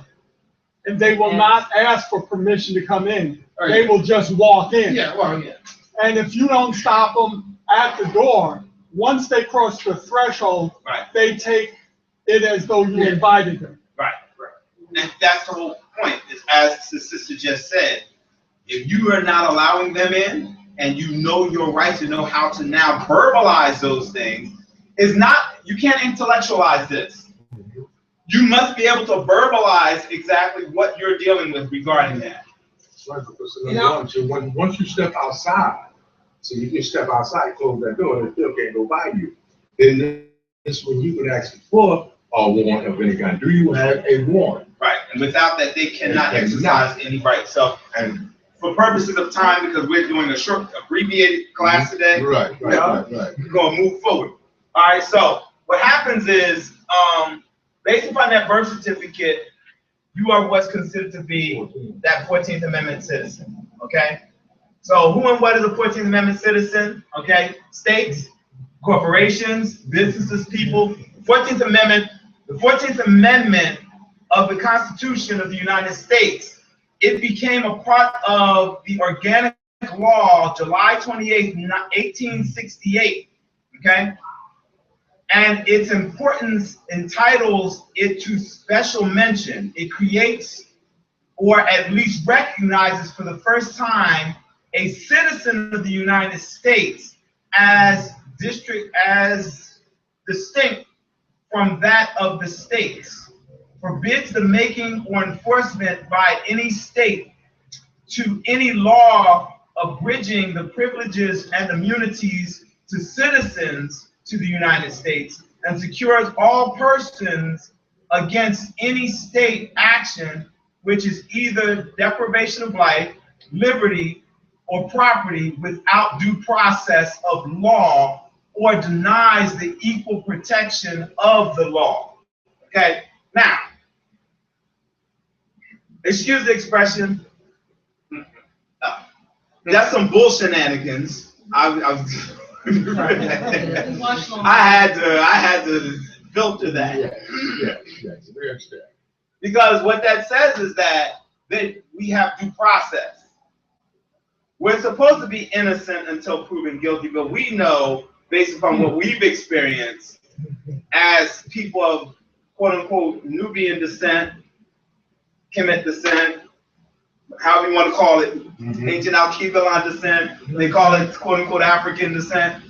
[SPEAKER 4] and they will not ask for permission to come in. They will just walk in.
[SPEAKER 7] Yeah, well, yeah.
[SPEAKER 4] And if you don't stop them at the door, once they cross the threshold, they take it as though you invited them.
[SPEAKER 1] Right. And that's the whole point, is as the sister just said, if you are not allowing them in and you know your rights, you know how to now verbalize those things, is not, you can't intellectualize this. You must be able to verbalize exactly what you're dealing with regarding that.
[SPEAKER 10] Right, because once you step outside, so you can step outside, close that door, and it still can't go by you. Then this when you could ask for a warrant of any kind. Do you have a warrant?
[SPEAKER 1] Right, and without that, they cannot exercise any right. So, and for purposes of time, because we're doing a short, abbreviated class today,
[SPEAKER 10] Right.
[SPEAKER 1] We're going to move forward. All right, so what happens is, based upon that birth certificate, you are what's considered to be that 14th Amendment citizen, okay? So who and what is a 14th Amendment citizen, okay? States, corporations, businesses, people. 14th Amendment, the 14th Amendment of the Constitution of the United States, it became a part of the Organic Law, July 28, 1868, okay? And its importance entitles it to special mention. It creates, or at least recognizes for the first time, a citizen of the United States as distinct from that of the states, forbids the making or enforcement by any state to any law abridging the privileges and immunities to citizens to the United States, and secures all persons against any state action which is either deprivation of life, liberty, or property without due process of law, or denies the equal protection of the law. Okay, now, excuse the expression. That's some bull shenanigans. I had to filter that.
[SPEAKER 10] Yeah, we understand.
[SPEAKER 1] Because what that says is that we have due process. We're supposed to be innocent until proven guilty, but we know, based upon what we've experienced as people of quote unquote Nubian descent, Kemet descent, however you want to call it, ancient Al-Kebalan descent, they call it quote unquote African descent.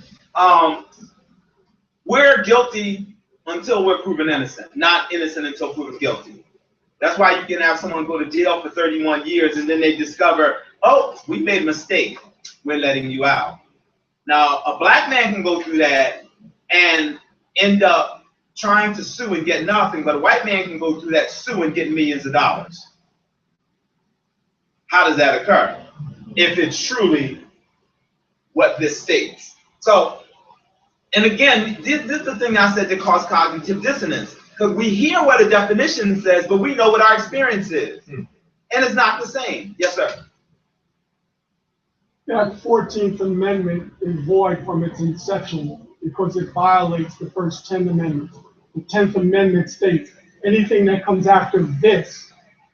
[SPEAKER 1] We're guilty until we're proven innocent, not innocent until proven guilty. That's why you can have someone go to jail for 31 years and then they discover, oh, we made a mistake, we're letting you out. Now, a black man can go through that and end up trying to sue and get nothing, but a white man can go through that, sue and get millions of dollars. How does that occur? If it's truly what this states. So, and again, this is the thing I said that caused cognitive dissonance. Because we hear what a definition says, but we know what our experience is. And it's not the same. Yes, sir.
[SPEAKER 4] That 14th Amendment is void from its inception because it violates the first 10 amendments. The 10th Amendment states anything that comes after this,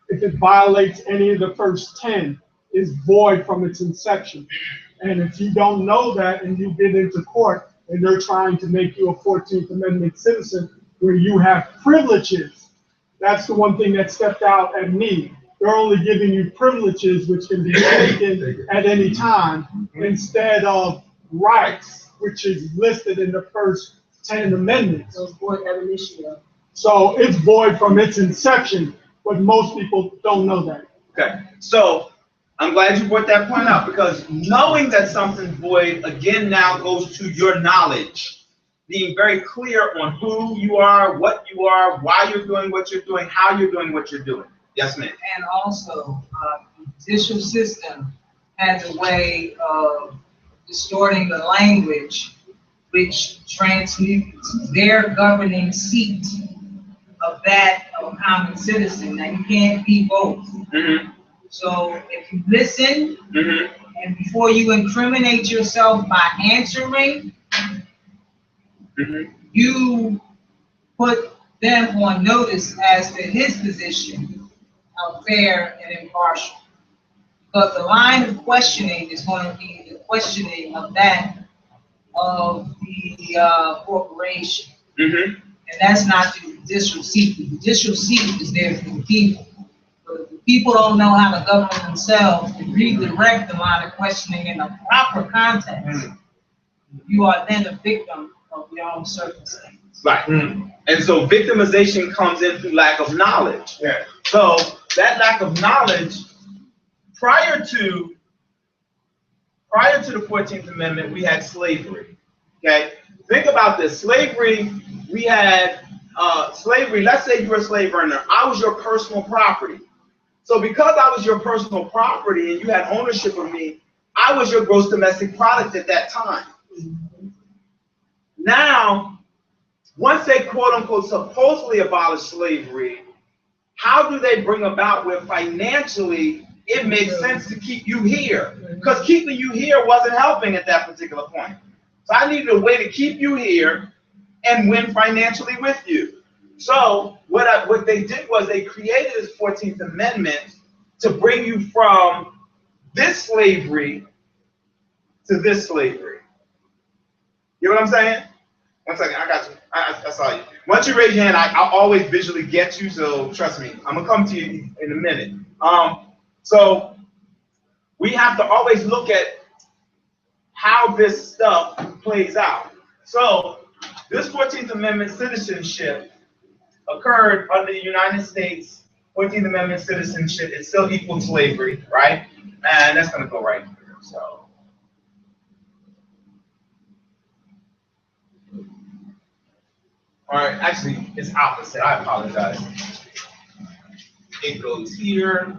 [SPEAKER 4] if it violates any of the first 10, is void from its inception. And if you don't know that and you get into court and they're trying to make you a 14th Amendment citizen where you have privileges, that's the one thing that stepped out at me. They're only giving you privileges which can be taken at any time instead of rights, which is listed in the first 10 amendments.
[SPEAKER 3] So it's void ab initio.
[SPEAKER 4] So it's void from its inception, but most people don't know that.
[SPEAKER 1] Okay, so I'm glad you brought that point up, because knowing that something's void again now goes to your knowledge, being very clear on who you are, what you are, why you're doing what you're doing, how you're doing what you're doing. Yes, ma'am.
[SPEAKER 8] And also, the judicial system has a way of distorting the language, which transmutes their governing seat of that of a common citizen. Now, you can't be both. So if you listen, and before you incriminate yourself by answering, you put them on notice as to his position of fair and impartial. Because the line of questioning is going to be the questioning of that of the corporation. And that's not the judicial seat. The judicial seat is there for the people. But if the people don't know how to govern themselves and redirect the line of questioning in a proper context, you are then a victim of your own circumstance.
[SPEAKER 1] Right. And so victimization comes in through lack of knowledge.
[SPEAKER 5] Yeah.
[SPEAKER 1] So that lack of knowledge, prior to the 14th Amendment, we had slavery. Okay? Think about this. Slavery, we had slavery, let's say you were a slave earner. I was your personal property. So because I was your personal property and you had ownership of me, I was your gross domestic product at that time. Now, once they quote unquote supposedly abolish slavery, how do they bring about where financially it makes sense to keep you here? Because keeping you here wasn't helping at that particular point. So I needed a way to keep you here and win financially with you. So what they did was they created this 14th Amendment to bring you from this slavery to this slavery. You know what I'm saying? One second, I got you. I saw you. Once you raise your hand, I'll always visually get you, so trust me. I'm gonna come to you in a minute. So we have to always look at how this stuff plays out. So this 14th Amendment citizenship occurred under the United States. 14th Amendment citizenship is still equal to slavery, right? And that's gonna go right here. So. All right, actually, it's opposite. I apologize. It goes here.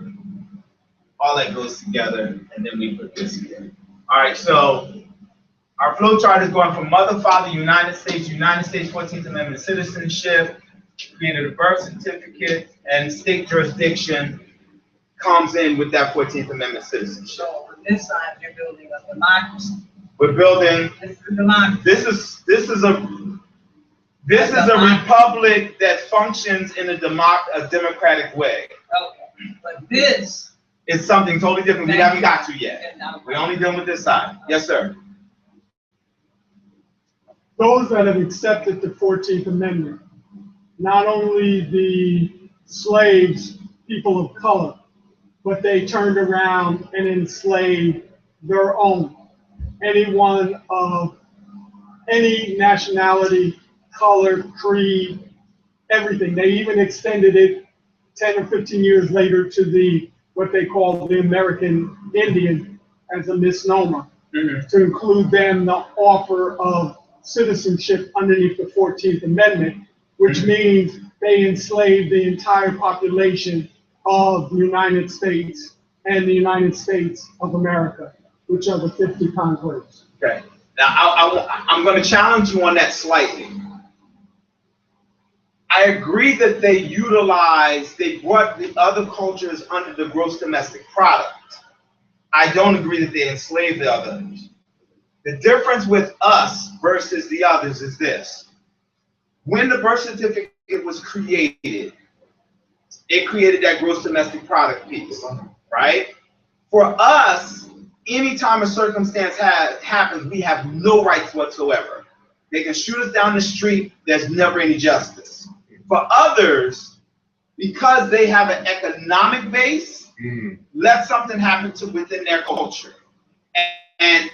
[SPEAKER 1] All that goes together, and then we put this here. All right, so our flow chart is going from mother, father, United States, 14th Amendment citizenship, created a birth certificate, and state jurisdiction,
[SPEAKER 5] comes in with that 14th Amendment citizenship.
[SPEAKER 8] So on this side, they're building a democracy.
[SPEAKER 5] We're building,
[SPEAKER 8] This is democracy.
[SPEAKER 5] this is a republic that functions in a democratic way.
[SPEAKER 8] Okay, but this
[SPEAKER 5] It's something totally different we haven't got to yet.
[SPEAKER 8] is not.
[SPEAKER 5] We're only dealing with this side. Yes, sir.
[SPEAKER 4] Those that have accepted the 14th Amendment, not only the slaves, people of color, but they turned around and enslaved their own. Anyone of any nationality, color, creed, everything. They even extended it 10 or 15 years later to the what they call the American Indian as a misnomer, to include them the offer of citizenship underneath the 14th Amendment, which means they enslaved the entire population of the United States and the United States of America, which are the 50 conclaves.
[SPEAKER 5] Okay. Now, I'm going to challenge you on that slightly. I agree that they brought the other cultures under the gross domestic product. I don't agree that they enslaved the others. The difference with us versus the others is this. When the birth certificate was created, it created that gross domestic product piece, right? For us, anytime a circumstance happens, we have no rights whatsoever. They can shoot us down the street, there's never any justice. For others, because they have an economic base, let something happen within their culture. And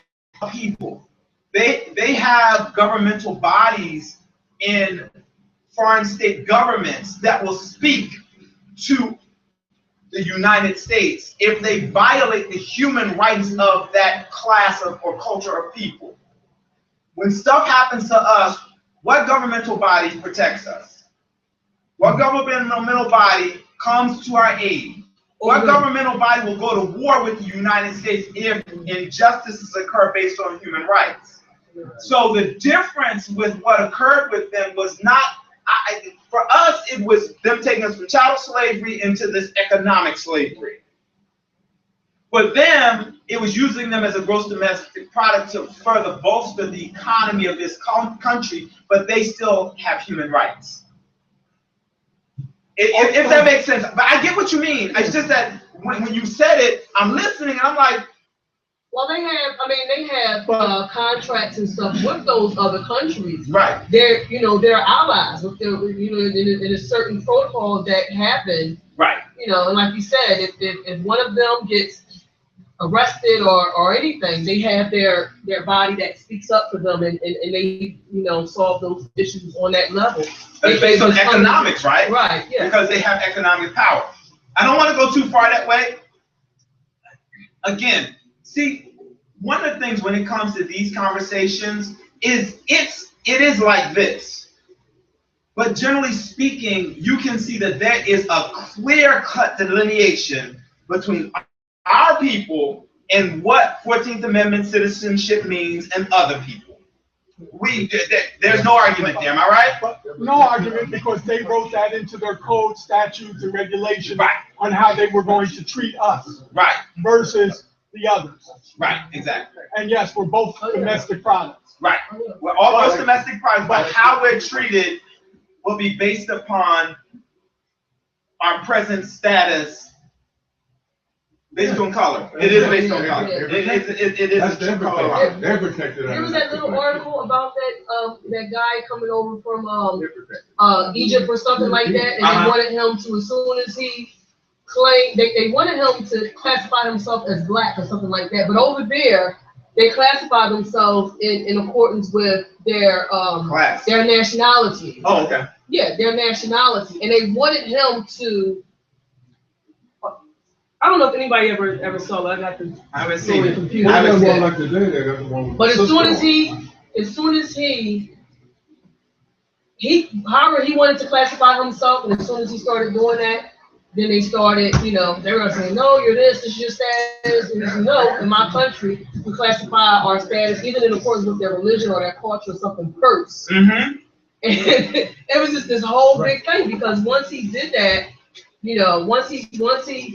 [SPEAKER 5] people, they have governmental bodies in foreign state governments that will speak to the United States if they violate the human rights of that class or culture of people. When stuff happens to us, what governmental body protects us? What governmental body comes to our aid? What governmental body will go to war with the United States if injustices occur based on human rights? So the difference with what occurred with them was not, for us, it was them taking us from chattel slavery into this economic slavery. For them, it was using them as a gross domestic product to further bolster the economy of this country, but they still have human rights. If that makes sense. But I get what you mean. It's just that when you said it, I'm listening and I'm like,
[SPEAKER 3] well, they have contracts and stuff with those other countries.
[SPEAKER 5] Right.
[SPEAKER 3] They're allies. With in a certain protocol that happen.
[SPEAKER 5] Right.
[SPEAKER 3] And like you said, if one of them gets arrested or anything, they have their body that speaks up for them and they solve those issues on that level.
[SPEAKER 5] It's based on economics, right?
[SPEAKER 3] Right, yeah.
[SPEAKER 5] Because they have economic power. I don't want to go too far that way. Again, see, one of the things when it comes to these conversations is it is like this. But generally speaking, you can see that there is a clear-cut delineation between our people and what 14th Amendment citizenship means and other people. There's no argument there, am I right?
[SPEAKER 4] No argument, because they wrote that into their code, statutes, and regulations on how they were going to treat us.
[SPEAKER 5] Right.
[SPEAKER 4] Versus the others.
[SPEAKER 5] Right, exactly.
[SPEAKER 4] And yes, we're both domestic products.
[SPEAKER 5] Right. We're all those domestic products, but how we're treated will be based upon our present status. Based on color. It is based on color. It is
[SPEAKER 10] That's their
[SPEAKER 5] color.
[SPEAKER 10] They're protected.
[SPEAKER 3] There was that little article about that guy coming over from Egypt or something like that, and they wanted him to, as soon as he claimed, they wanted him to classify himself as black or something like that. But over there, they classify themselves in accordance with their
[SPEAKER 5] class,
[SPEAKER 3] their nationality.
[SPEAKER 5] Oh, okay.
[SPEAKER 3] Yeah, their nationality, and they wanted him to. I don't know if anybody ever saw that.
[SPEAKER 5] I haven't seen it.
[SPEAKER 3] Confused.
[SPEAKER 10] I haven't seen like today.
[SPEAKER 3] But as soon as he however he wanted to classify himself, and as soon as he started doing that, then they started, they were gonna say, no, you're this is your status, and no, in my country, we classify our status either in accordance with their religion or their culture or something first. And it was just this whole big thing, because once he did that, you know, once he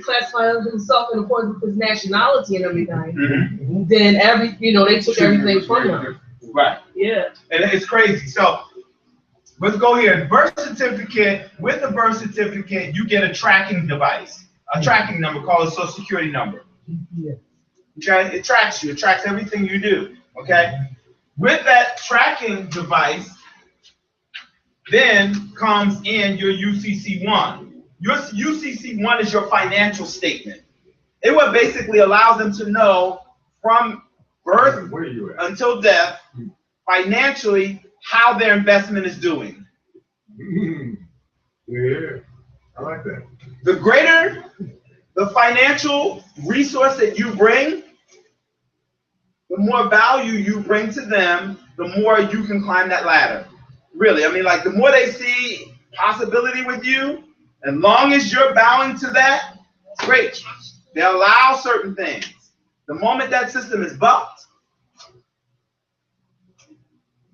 [SPEAKER 3] classified himself in accordance with his nationality and everything, then they took everything from him.
[SPEAKER 5] Right.
[SPEAKER 3] Yeah.
[SPEAKER 5] And it's crazy. So let's go here. Birth certificate. With the birth certificate, you get a tracking device, a tracking number called a social security number. Okay, it tracks you. It tracks everything you do. Okay. With that tracking device, then comes in your UCC1. Your UCC1 is your financial statement. It what basically allows them to know from birth until death, financially, how their investment is doing.
[SPEAKER 10] Yeah, I like that.
[SPEAKER 5] The greater the financial resource that you bring, the more value you bring to them, the more you can climb that ladder. Really, I mean, like the more they see possibility with you, as long as you're bowing to that, it's great. They allow certain things. The moment that system is bucked,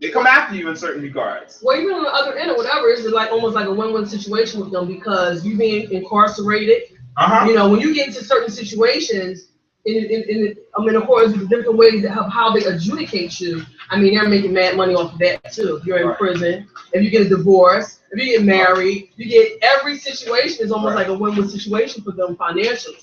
[SPEAKER 5] they come after you in certain regards.
[SPEAKER 3] Well, even on the other end or whatever, it's like almost like a win-win situation with them because you being incarcerated. You know, when you get into certain situations, in accordance with the different ways of how they adjudicate you, I mean, they're making mad money off of that too. If you're in prison, if you get a divorce, if you get married, you get every situation is almost like a win-win situation for them financially.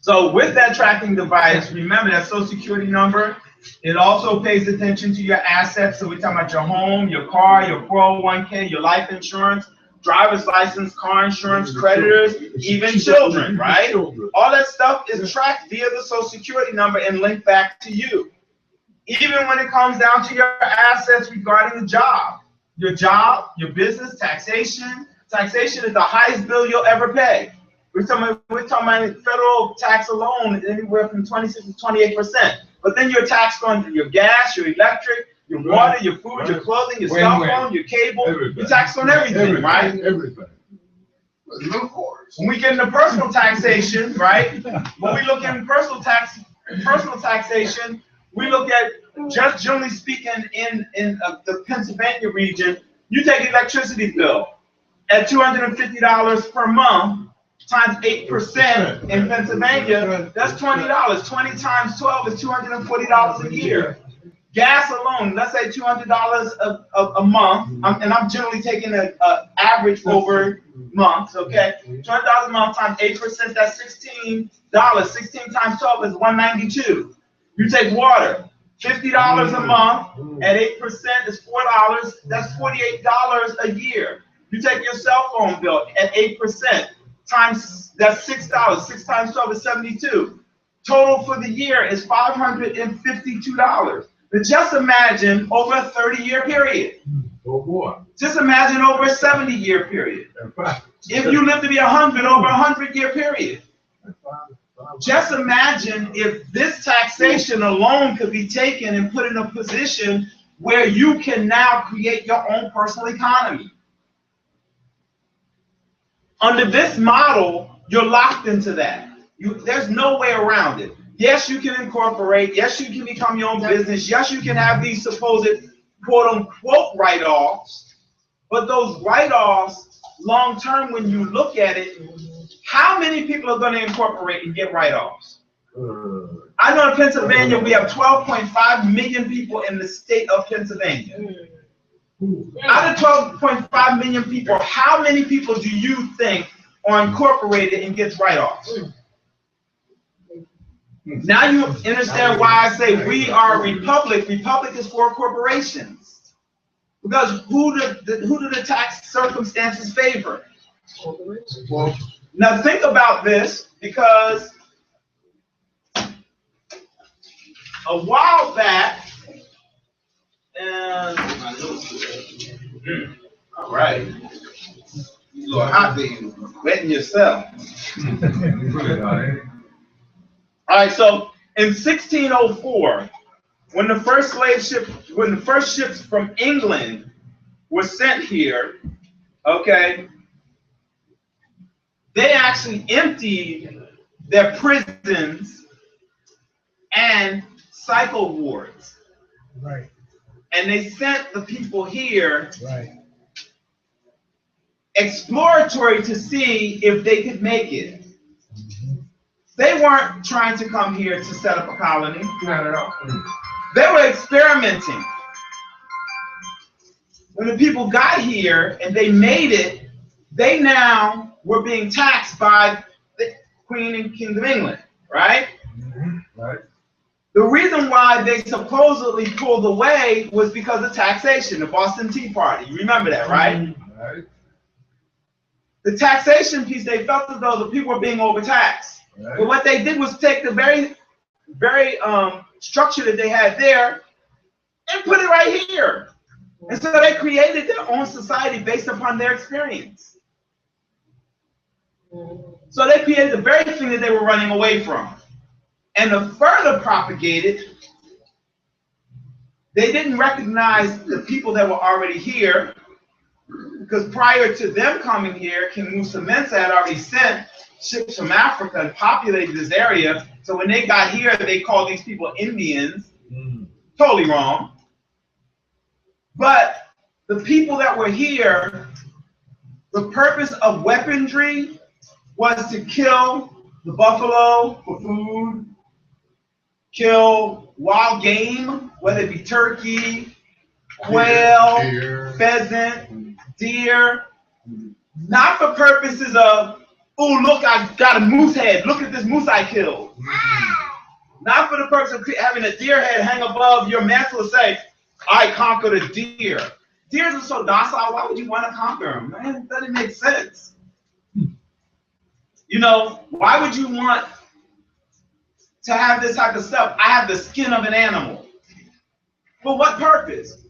[SPEAKER 5] So with that tracking device, remember that social security number, it also pays attention to your assets. So we're talking about your home, your car, your 401k, your life insurance, driver's license, car insurance, creditors, even children, right? All that stuff is tracked via the social security number and linked back to you. Even when it comes down to your assets regarding the job, your business, taxation. Taxation is the highest bill you'll ever pay. We're talking about federal tax alone, anywhere from 26 to 28%. But then you're taxed on your gas, your electric, your water, your food, your clothing, your cell phone, your cable. You're taxed on everything, right?
[SPEAKER 10] Everything.
[SPEAKER 5] When we get into personal taxation, right? When we look at personal taxation, we look at, just generally speaking, in the Pennsylvania region, you take an electricity bill at $250 per month times 8% in Pennsylvania, that's $20. 20 times 12 is $240 a year. Gas alone, let's say $200 a month, and I'm generally taking an average over months, okay? $200 a month times 8%, that's $16. 16 times 12 is $192. You take water, $50 a month at 8% is $4, that's $48 a year. You take your cell phone bill at 8%, times, that's $6. 6 times 12 is 72. Total for the year is $552. But just imagine over a 30-year period.
[SPEAKER 10] Oh boy.
[SPEAKER 5] Just imagine over a 70-year period. If you live to be 100, over a 100-year period. Just imagine if this taxation alone could be taken and put in a position where you can now create your own personal economy. Under this model, you're locked into that. There's no way around it. Yes, you can incorporate. Yes, you can become your own business. Yes, you can have these supposed quote-unquote write-offs. But those write-offs, long-term, when you look at it, how many people are going to incorporate and get write-offs? I know in Pennsylvania, we have 12.5 million people in the state of Pennsylvania. Out of 12.5 million people, how many people do you think are incorporated and gets write-offs? Now you understand why I say we are a republic. Republic is for corporations. Because who do the tax circumstances favor? Now think about this, because a while back, and all right, you are hot there, wetting yourself. All right, so in 1604, when the first ships from England were sent here, okay, they actually emptied their prisons and cycle wards.
[SPEAKER 2] Right.
[SPEAKER 5] And they sent the people here.
[SPEAKER 2] Right.
[SPEAKER 5] exploratory to see if they could make it. They weren't trying to come here to set up a colony.
[SPEAKER 7] Not at all.
[SPEAKER 5] They were experimenting. When the people got here and they made it, they now were being taxed by the Queen and King of England, right?
[SPEAKER 10] Right.
[SPEAKER 5] The reason why they supposedly pulled away was because of taxation, the Boston Tea Party. You remember that, right?
[SPEAKER 10] Right.
[SPEAKER 5] The taxation piece, they felt as though the people were being overtaxed.
[SPEAKER 10] Right.
[SPEAKER 5] But what they did was take the very structure that they had there and put it right here. And so they created their own society based upon their experience. So they created the very thing that they were running away from. And to further propagate it, they didn't recognize the people that were already here, because prior to them coming here, King Musa Mensa had already sent ships from Africa and populated this area. So when they got here, they called these people Indians. Totally wrong. But the people that were here, the purpose of weaponry was to kill the buffalo for food, kill wild game, whether it be turkey, quail, pheasant, deer, not for purposes of, oh, look, I got a moose head. Look at this moose I killed. Not for the purpose of having a deer head hang above your mantle and say, I conquered a deer. Deers are so docile, why would you want to conquer them? Man, it doesn't make sense. You know, why would you want to have this type of stuff? I have the skin of an animal. For what purpose?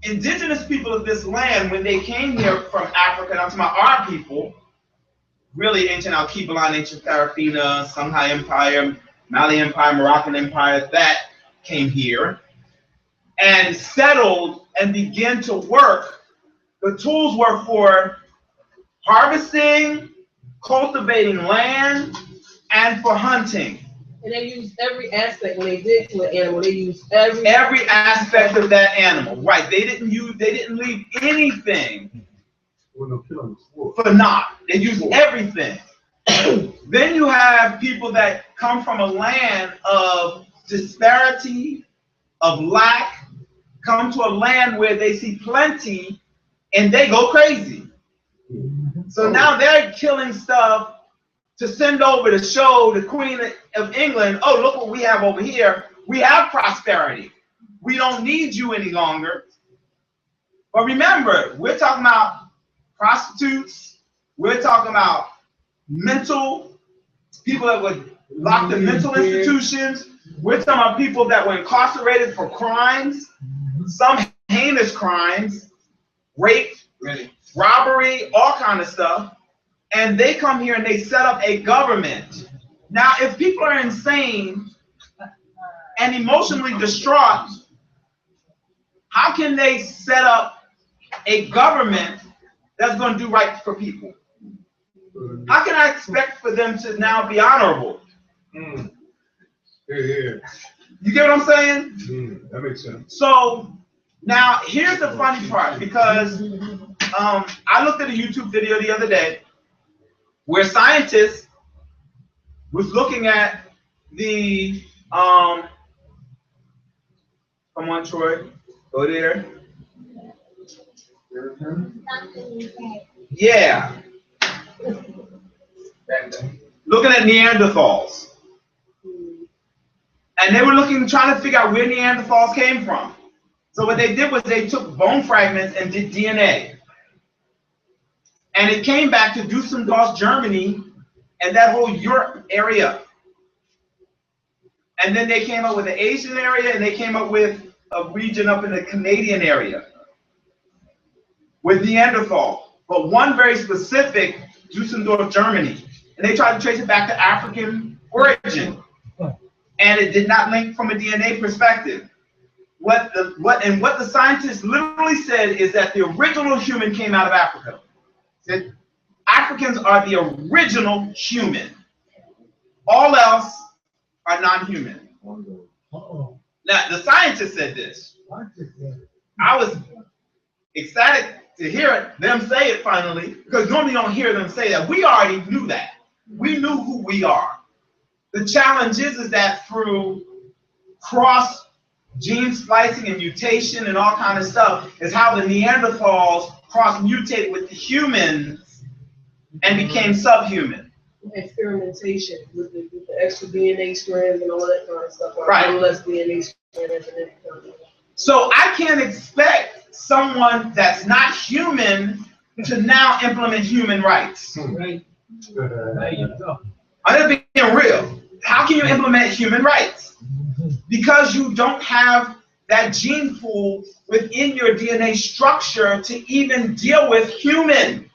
[SPEAKER 5] Indigenous people of this land, when they came here from Africa, and I'm talking about our people, really ancient Alkebulan, ancient Farafina, Songhai Empire, Mali Empire, Moroccan Empire, that came here and settled and began to work. The tools were for harvesting, cultivating land, and for hunting.
[SPEAKER 3] And they used every aspect when they did kill an animal. They used every
[SPEAKER 5] aspect of that animal. Right. They didn't leave anything for naught. They used everything. Then you have people that come from a land of disparity, of lack, come to a land where they see plenty and they go crazy. So now they're killing stuff to send over to show the Queen of England, oh, look what we have over here. We have prosperity. We don't need you any longer. But remember, we're talking about prostitutes. We're talking about mental, people that were locked in mental institutions. We're talking about people that were incarcerated for crimes, some heinous crimes, rape, robbery, all kind of stuff. And they come here and they set up a government. Now, if people are insane and emotionally distraught, how can they set up a government that's going to do right for people? How can I expect for them to now be honorable?
[SPEAKER 10] Yeah.
[SPEAKER 5] You get what I'm saying?
[SPEAKER 10] That makes sense.
[SPEAKER 5] So now here's the funny part, because I looked at a YouTube video the other day where scientists was looking at the come on, Troy, go there. Yeah. Looking at Neanderthals. And they were trying to figure out where Neanderthals came from. So what they did was they took bone fragments and did DNA. And it came back to Düsseldorf, Germany, and that whole Europe area. And then they came up with the Asian area, and they came up with a region up in the Canadian area with Neanderthal. But one very specific, Düsseldorf, Germany. And they tried to trace it back to African origin. And it did not link from a DNA perspective. What the scientists literally said is that the original human came out of Africa. That Africans are the original human. All else are non-human. Now, the scientists said this. I was ecstatic to hear them say it finally, because normally you don't hear them say that. We already knew that. We knew who we are. The challenge is that through cross gene splicing and mutation and all kind of stuff is how the Neanderthals cross-mutated with the humans and became subhuman.
[SPEAKER 3] Experimentation with the extra DNA strands and all that kind of stuff.
[SPEAKER 5] Right.
[SPEAKER 3] Less DNA strands and everything.
[SPEAKER 5] So I can't expect someone that's not human to now implement human rights.
[SPEAKER 3] Right.
[SPEAKER 2] There you go.
[SPEAKER 5] I'm just being real. How can you implement human rights? Because you don't have that gene pool within your DNA structure to even deal with human.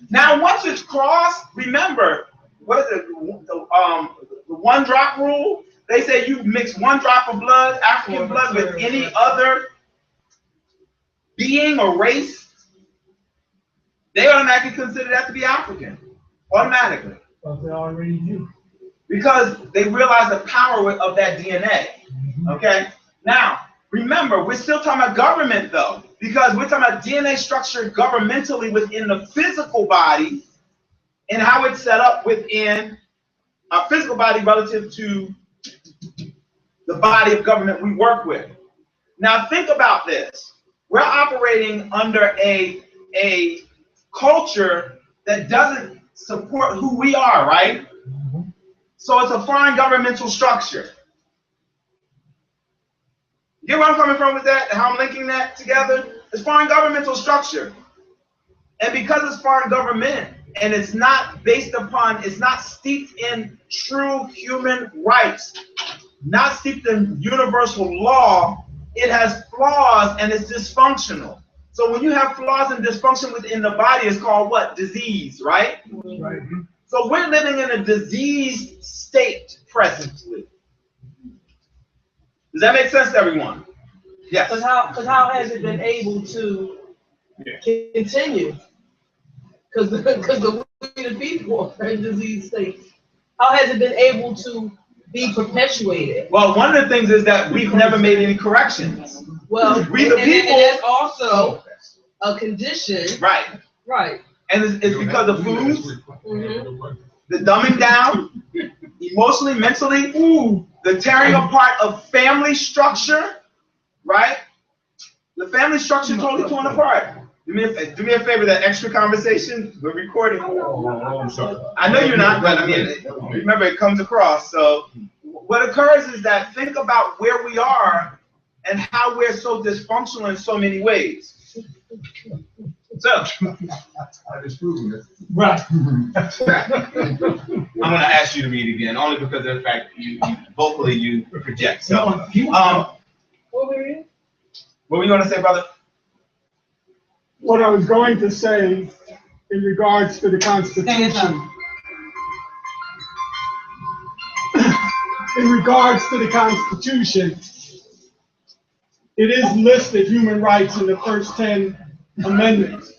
[SPEAKER 5] Now, once it's crossed, remember, what is it, the one drop rule? They say you mix 1 drop of blood, African blood, with any other being or race, they automatically consider that to be African, automatically.
[SPEAKER 2] But they already do.
[SPEAKER 5] Because they realize the power of that DNA, okay? Now, remember, we're still talking about government though, because we're talking about DNA structure governmentally within the physical body and how it's set up within our physical body relative to the body of government we work with. Now think about this. We're operating under a culture that doesn't support who we are, right? So it's a foreign governmental structure. You get where I'm coming from with that and how I'm linking that together? It's foreign governmental structure. And because it's foreign government and it's not based upon, it's not steeped in true human rights, not steeped in universal law, it has flaws and it's dysfunctional. So when you have flaws and dysfunction within the body, it's called what? Disease, right?
[SPEAKER 2] Right.
[SPEAKER 5] So we're living in a diseased state presently. Does that make sense to everyone? Yes.
[SPEAKER 3] Because how has it been able to continue? Because the people are in disease states. How has it been able to be perpetuated?
[SPEAKER 5] Well, one of the things is that we've never made any corrections.
[SPEAKER 3] Well,
[SPEAKER 5] we the people.
[SPEAKER 3] And that's also a condition.
[SPEAKER 5] Right.
[SPEAKER 3] Right.
[SPEAKER 5] And it's because of food, the dumbing down, emotionally, mentally, the tearing apart of family structure, right? The family structure totally torn apart. Do me a favor, that extra conversation, we're recording.
[SPEAKER 10] I'm sorry.
[SPEAKER 5] I know you're not, but I mean, remember, it comes across. So what occurs is that think about where we are and how we're so dysfunctional in so many ways. So,
[SPEAKER 6] I disprove it.
[SPEAKER 2] Right.
[SPEAKER 5] I'm going to ask you to read again, only because of the fact you vocally you project. So,
[SPEAKER 3] What were you?
[SPEAKER 5] what were you going to say, brother?
[SPEAKER 4] What I was going to say in regards to the Constitution. In regards to the Constitution, it is listed human rights in the first 10 amendments.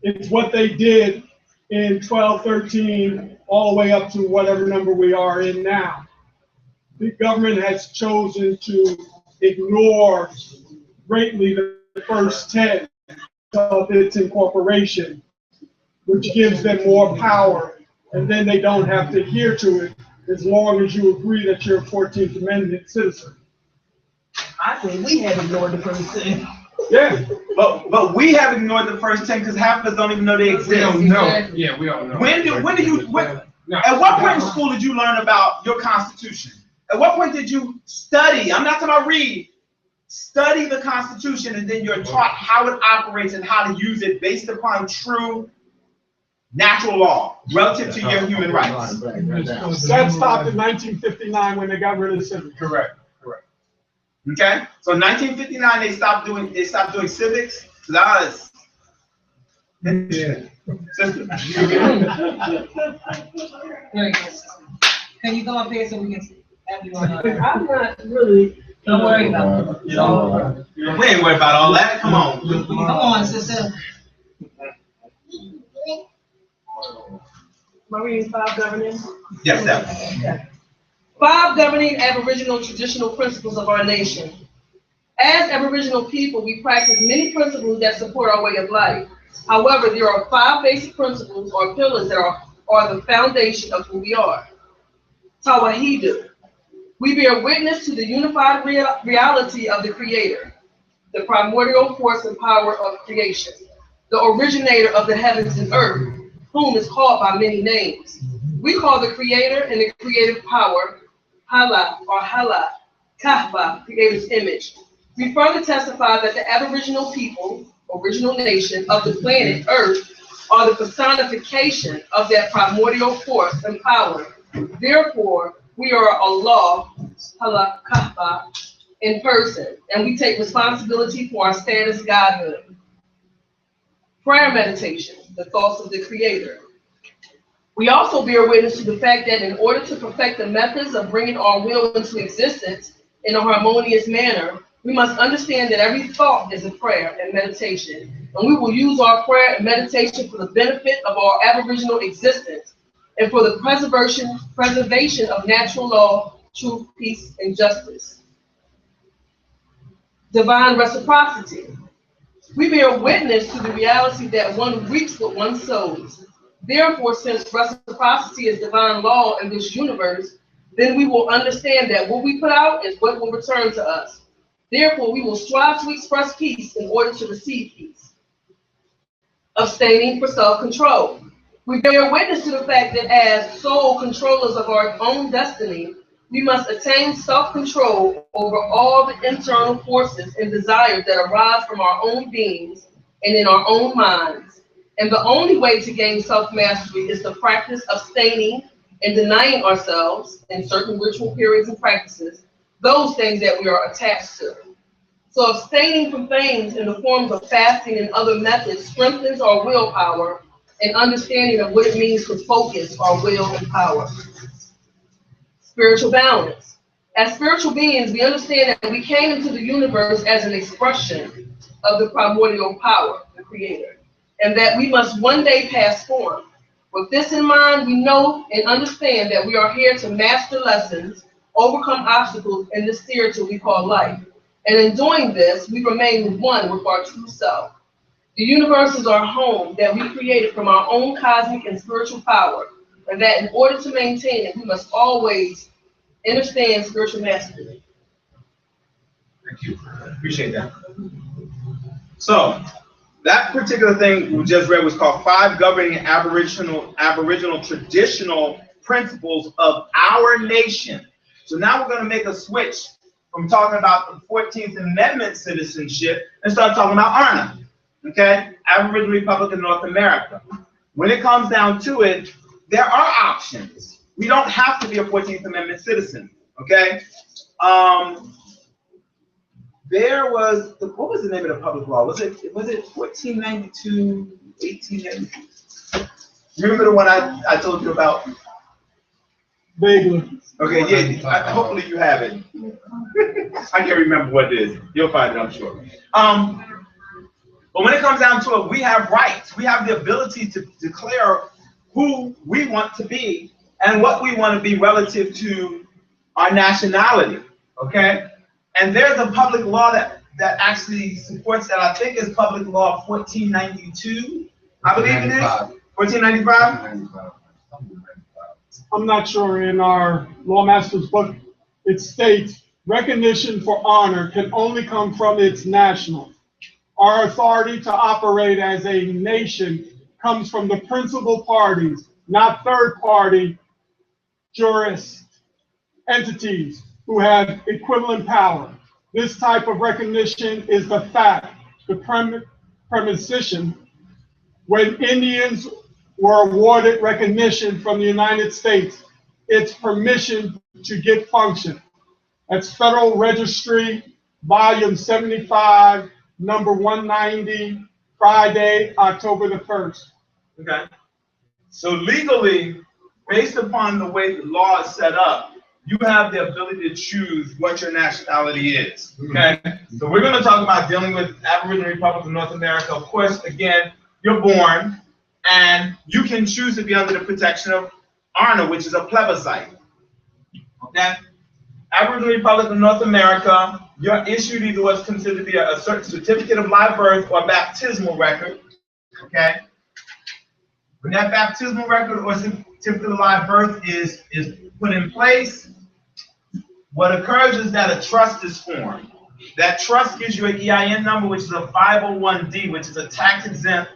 [SPEAKER 4] It's what they did in 1213 all the way up to whatever number we are in now. The government has chosen to ignore greatly the first 10 of its incorporation, which gives them more power, and then they don't have to adhere to it as long as you agree that you're a 14th Amendment citizen.
[SPEAKER 3] I think we have ignored the first thing.
[SPEAKER 5] Yeah, but we have ignored the first 10 because half of us don't even know they exist.
[SPEAKER 7] We don't know. Yeah, we don't know.
[SPEAKER 5] At what point in school did you learn about your Constitution? At what point did you study? I'm not talking about read. Study the Constitution, and then you're taught how it operates and how to use it based upon true natural law relative to your human rights.
[SPEAKER 4] That stopped in 1959 when they got rid of the civics.
[SPEAKER 5] Correct. Okay, so in 1959 they stopped doing civics.
[SPEAKER 8] Can you go up there so we can have you on?
[SPEAKER 3] I'm not really.
[SPEAKER 8] Don't worry about it.
[SPEAKER 5] We ain't worried about all that. Come on.
[SPEAKER 8] Come on, sister.
[SPEAKER 3] Marine 5 governing.
[SPEAKER 5] Yes, sir.
[SPEAKER 3] 5 governing Aboriginal traditional principles of our nation. As Aboriginal people, we practice many principles that support our way of life. However, there are 5 basic principles or pillars that are the foundation of who we are. Tawahidu. We bear witness to the unified reality of the Creator, the primordial force and power of creation, the originator of the heavens and earth, whom is called by many names. We call the Creator and the creative power Hala or Hala, Kahba, Creator's image. We further testify that the Aboriginal people, original nation of the planet Earth, are the personification of that primordial force and power. Therefore, we are Allah, Hala, Kahba, in person, and we take responsibility for our status godhood. Prayer meditation, the thoughts of the Creator. We also bear witness to the fact that in order to perfect the methods of bringing our will into existence in a harmonious manner, we must understand that every thought is a prayer and meditation, and we will use our prayer and meditation for the benefit of our aboriginal existence and for the preservation of natural law, truth, peace, and justice. Divine reciprocity. We bear witness to the reality that one reaps what one sows. Therefore, since reciprocity is divine law in this universe, then we will understand that what we put out is what will return to us. Therefore, we will strive to express peace in order to receive peace. Abstaining for self-control. We bear witness to the fact that as sole controllers of our own destiny, we must attain self-control over all the internal forces and desires that arise from our own beings and in our own minds. And the only way to gain self-mastery is the practice of abstaining and denying ourselves in certain ritual periods and practices those things that we are attached to. So abstaining from things in the forms of fasting and other methods strengthens our willpower and understanding of what it means to focus our will and power. Spiritual balance. As spiritual beings, we understand that we came into the universe as an expression of the primordial power, the Creator, and that we must one day pass form. With this in mind, we know and understand that we are here to master lessons, overcome obstacles in this spiritual we call life. And in doing this, we remain one with our true self. The universe is our home that we created from our own cosmic and spiritual power, and that in order to maintain it, we must always understand spiritual mastery.
[SPEAKER 5] Thank you. Appreciate that. So, that particular thing we just read was called 5 Governing Aboriginal Traditional Principles of Our Nation. So now we're going to make a switch from talking about the 14th Amendment citizenship and start talking about ARNA, okay? Aboriginal Republic of North America. When it comes down to it, there are options. We don't have to be a 14th Amendment citizen, okay? There was, what was the name of the public law? Was it 1492, 1892? Remember the one I told you about?
[SPEAKER 4] Vaguely.
[SPEAKER 5] Okay, yeah, hopefully you have it. I can't remember what it is. You'll find it, I'm sure. But when it comes down to it, we have rights. We have the ability to declare who we want to be and what we want to be relative to our nationality, okay? And there's a public law that actually supports that. I think it's Public Law 1492, I believe it is. 1495?
[SPEAKER 4] I'm not sure. In our Lawmaster's book, it states recognition for honor can only come from its national. Our authority to operate as a nation comes from the principal parties, not third-party jurist entities who have equivalent power. This type of recognition is the fact, the premonition, when Indians were awarded recognition from the United States, it's permission to get function. That's Federal Registry, Volume 75, number 190, Friday, October the 1st.
[SPEAKER 5] Okay. So legally, based upon the way the law is set up, you have the ability to choose what your nationality is, okay? So we're gonna talk about dealing with Aboriginal Republic of North America. Of course, again, you're born, and you can choose to be under the protection of ARNA, which is a plebiscite, okay? Aboriginal Republic of North America, you're issued either what's considered to be a certain certificate of live birth or baptismal record, Okay? When that baptismal record or certificate of live birth is put in place, what occurs is that a trust is formed. That trust gives you an EIN number, which is a 501D, which is a tax-exempt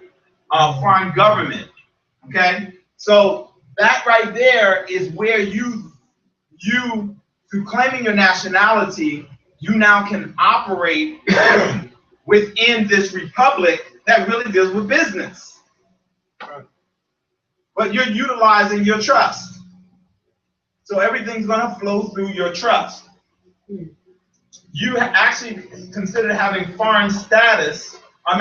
[SPEAKER 5] foreign government. Okay? So that right there is where you through claiming your nationality, you now can operate within this republic that really deals with business. But you're utilizing your trust. So everything's going to flow through your trust. You actually consider having foreign status,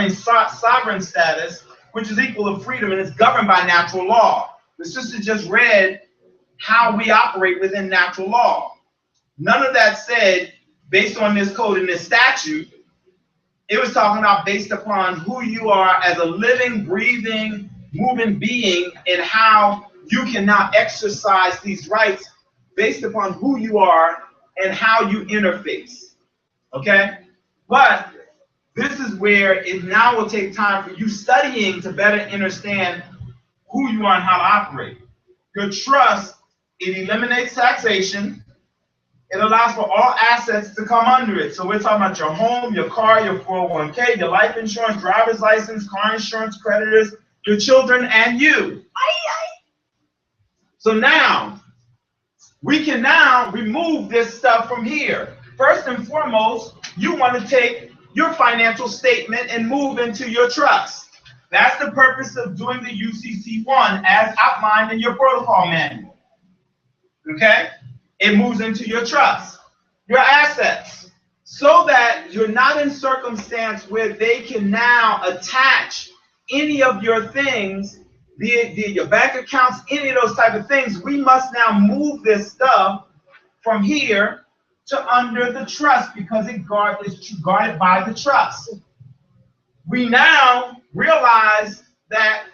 [SPEAKER 5] sovereign status, which is equal to freedom, and it's governed by natural law. The sister just read how we operate within natural law. None of that said, based on this code and this statute, it was talking about based upon who you are as a living, breathing, moving being, and how you can now exercise these rights based upon who you are and how you interface. Okay? But this is where it now will take time for you studying to better understand who you are and how to operate. Your trust, it eliminates taxation. It allows for all assets to come under it. So we're talking about your home, your car, your 401k, your life insurance, driver's license, car insurance, creditors, your children, and you. So now, we can now remove this stuff from here. First and foremost, you want to take your financial statement and move into your trust. That's the purpose of doing the UCC1 as outlined in your protocol manual. Okay? It moves into your trust, your assets, so that you're not in circumstance where they can now attach any of your things, be it your bank accounts, any of those type of things. We must now move this stuff from here to under the trust because it's guarded by the trust. We now realize that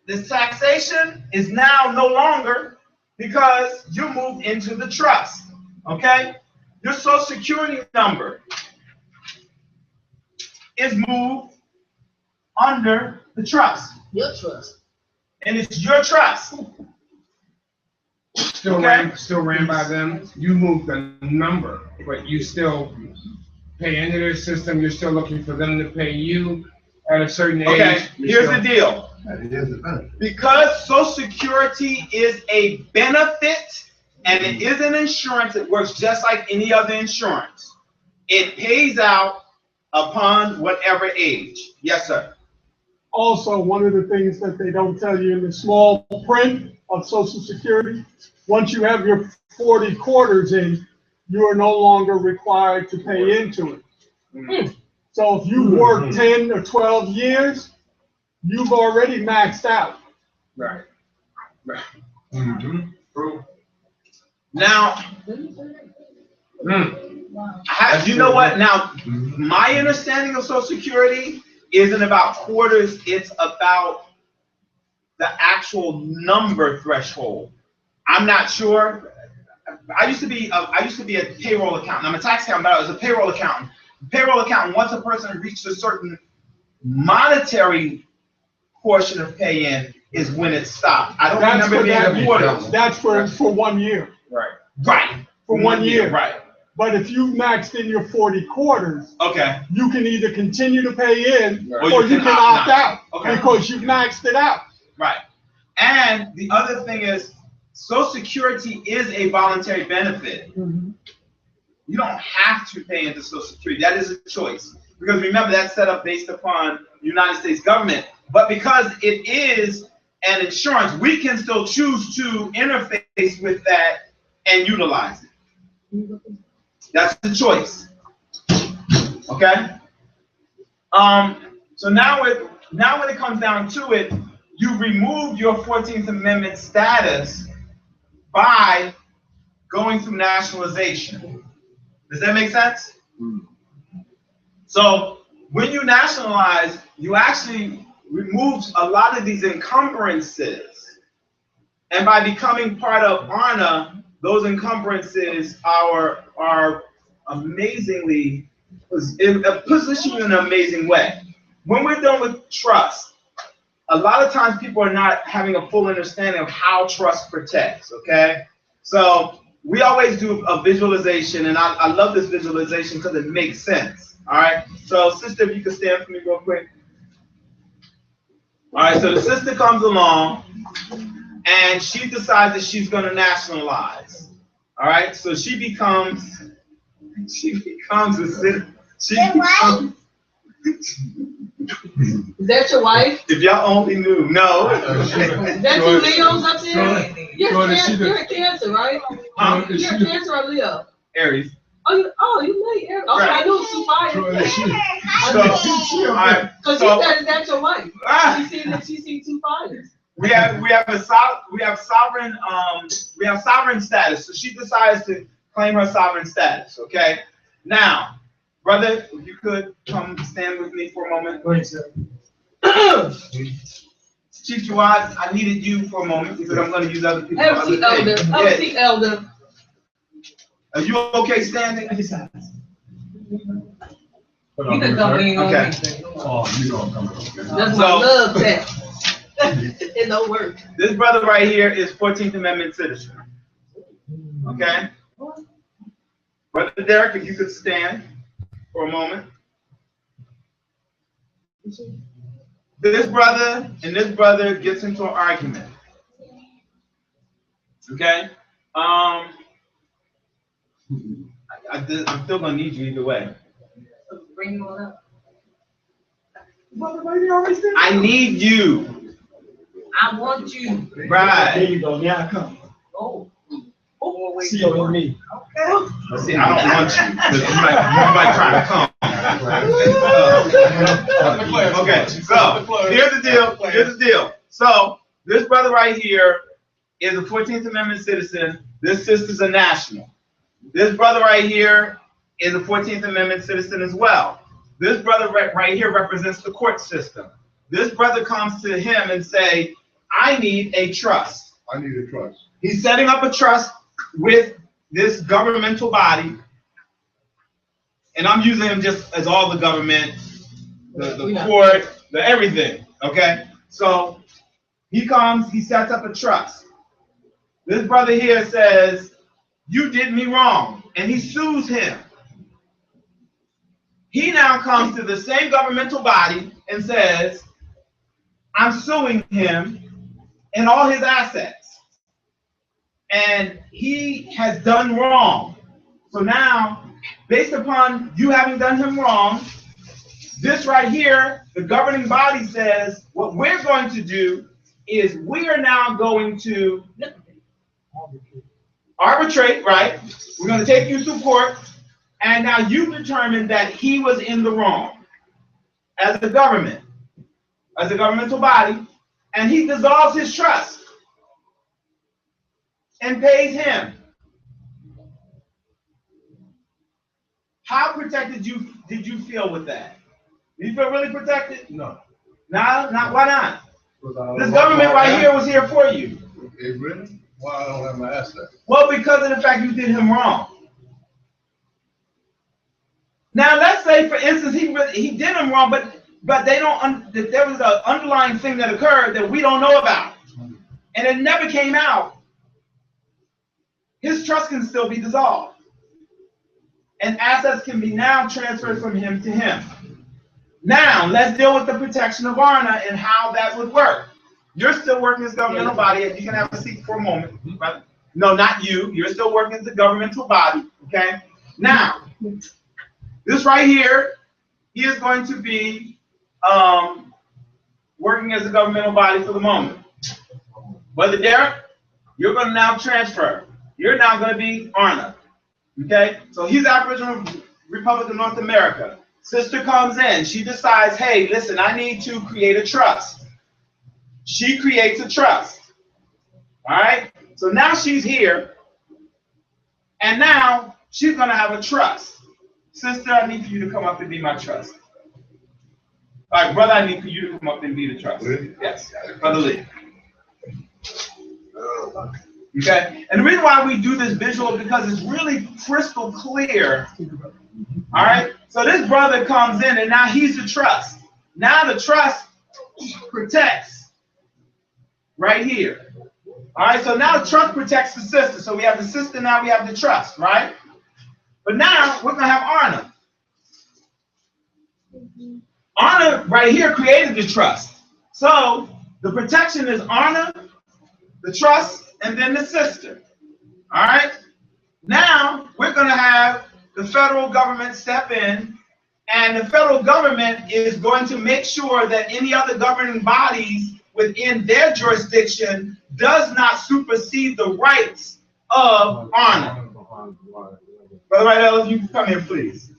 [SPEAKER 5] this taxation is now no longer because you moved into the trust, okay? Your social security number is moved under the trust.
[SPEAKER 3] Your trust.
[SPEAKER 5] And it's your trust.
[SPEAKER 7] Still ran by them. You moved the number, but you still pay into their system. You're still looking for them to pay you at a certain age.
[SPEAKER 5] Okay, here's the deal.
[SPEAKER 6] That is the benefit.
[SPEAKER 5] Because Social Security is a benefit and it is an insurance, it works just like any other insurance. It pays out upon whatever age. Yes, sir.
[SPEAKER 4] Also, one of the things that they don't tell you in the small print of Social Security, once you have your 40 quarters in, you are no longer required to pay into it.
[SPEAKER 5] Mm-hmm.
[SPEAKER 4] So if you work 10 or 12 years, you've already maxed out.
[SPEAKER 7] Right. Right.
[SPEAKER 6] Mm-hmm.
[SPEAKER 5] Now, you know what? Now, my understanding of Social Security isn't about quarters, it's about the actual number threshold. I'm not sure. I used to be a payroll accountant. I'm a tax accountant, but I was a payroll accountant. Payroll accountant, once a person reaches a certain monetary portion of pay-in is when it stopped. I don't remember being quarters.
[SPEAKER 4] That's for 1 year.
[SPEAKER 5] Right. Right.
[SPEAKER 4] For 1 year.
[SPEAKER 5] Right.
[SPEAKER 4] But if you maxed in your 40 quarters,
[SPEAKER 5] okay,
[SPEAKER 4] you can either continue to pay in
[SPEAKER 5] right.
[SPEAKER 4] or you can opt out
[SPEAKER 5] okay.
[SPEAKER 4] because you've maxed it out.
[SPEAKER 5] Right. And the other thing is, Social Security is a voluntary benefit.
[SPEAKER 4] Mm-hmm.
[SPEAKER 5] You don't have to pay into Social Security. That is a choice. Because remember, that's set up based upon the United States government. But because it is an insurance, we can still choose to interface with that and utilize it. That's the choice. Okay? So now when it comes down to it, you removed your 14th Amendment status by going through nationalization. Does that make sense? So when you nationalize, you actually remove a lot of these encumbrances. And by becoming part of ARNA, those encumbrances are amazingly, position you in an amazing way. When we're done with trust,
[SPEAKER 1] a lot of times people are not having a full understanding of how trust protects, okay? So we always do a visualization, and I love this visualization because it makes sense, all right? So sister, if you could stand for me real quick. All right, so the sister comes along, and she decides that she's going to nationalize, all right? So she becomes a citizen.
[SPEAKER 3] Is that your wife?
[SPEAKER 1] If y'all only knew, no.
[SPEAKER 3] Is that two Leos up there? You're a Cancer, right? You're a Cancer or Leo?
[SPEAKER 1] Aries.
[SPEAKER 3] Oh, you made Aries. Okay, I knew it was two fires. Because you said, is that your wife? She seen two fires.
[SPEAKER 1] We have sovereign status. So she decides to claim her sovereign status. Okay. Now, brother, if you could come stand with me for a moment.
[SPEAKER 9] Wait, sir.
[SPEAKER 1] Chief Jawad, I needed you for a moment because I'm going to use other people.
[SPEAKER 3] Have a seat, elder. Have a seat, elder.
[SPEAKER 1] Are you okay standing?
[SPEAKER 3] You can come in on
[SPEAKER 1] Okay.
[SPEAKER 3] me.
[SPEAKER 10] Oh, you know I'm coming.
[SPEAKER 3] That's my love test. It don't work.
[SPEAKER 1] This brother right here is 14th Amendment citizen. Okay? Brother Derek, if you could stand for a moment. This brother and this brother gets into an argument. Okay? I'm still gonna need you either way.
[SPEAKER 3] Bring you on up.
[SPEAKER 1] I need you.
[SPEAKER 3] I want you.
[SPEAKER 1] Right.
[SPEAKER 9] There you go. Now I come.
[SPEAKER 3] Oh.
[SPEAKER 9] See you on me.
[SPEAKER 1] Let's see, I don't want you. 'Cause somebody trying to come. Okay, so here's the deal. So this brother right here is a 14th Amendment citizen. This sister's a national. This brother right here is a 14th Amendment citizen as well. This brother right here represents the court system. This brother comes to him and say, I need a trust.
[SPEAKER 10] I need a trust.
[SPEAKER 1] He's setting up a trust with this governmental body. And I'm using him just as all the government, the court, the everything, okay? So he comes, he sets up a trust. This brother here says, you did me wrong, and he sues him. He now comes to the same governmental body and says, I'm suing him and all his assets. And he has done wrong. So now, based upon you having done him wrong, this right here, the governing body says, what we're going to do is we are now going to arbitrate, right? We're going to take you to court, and now you determine that he was in the wrong as a government, as a governmental body, and he dissolves his trust and pays him. How protected did you feel with that? Did you feel really protected?
[SPEAKER 10] No.
[SPEAKER 1] Why not? This government right here was here for you.
[SPEAKER 10] It really? Why I don't have my assets?
[SPEAKER 1] Well, because of the fact you did him wrong. Now, let's say, for instance, he did him wrong, but they don't. There was an underlying thing that occurred that we don't know about, and it never came out. His trust can still be dissolved, and assets can be now transferred from him to him. Now, let's deal with the protection of ARNA and how that would work. You're still working as a governmental body. You can have a seat for a moment. Right? No, not you. You're still working as a governmental body. Okay. Now, this right here, he is going to be working as a governmental body for the moment. Brother Derek, you're going to now transfer. You're now going to be ARNA. Okay. So he's Aboriginal Republic of North America. Sister comes in. She decides, hey, listen, I need to create a trust. She creates a trust. All right? So now she's here. And now she's going to have a trust. Sister, I need for you to come up and be my trust. All right, brother, I need for you to come up and be the trust.
[SPEAKER 10] Really?
[SPEAKER 1] Yes, Brother Lee. Okay? And the reason why we do this visual is because it's really crystal clear. All right? So this brother comes in, and now he's the trust. Now the trust protects
[SPEAKER 5] right here. All right, so now the trust protects the sister. So we have the sister, now we have the trust, right? But now we're going to have honor. Honor right here created the trust. So the protection is honor, the trust, and then the sister. All right? Now we're going to have the federal government step in, and the federal government is going to make sure that any other governing bodies within their jurisdiction does not supersede the rights of honor. Brother Rydell, if you can come here, please.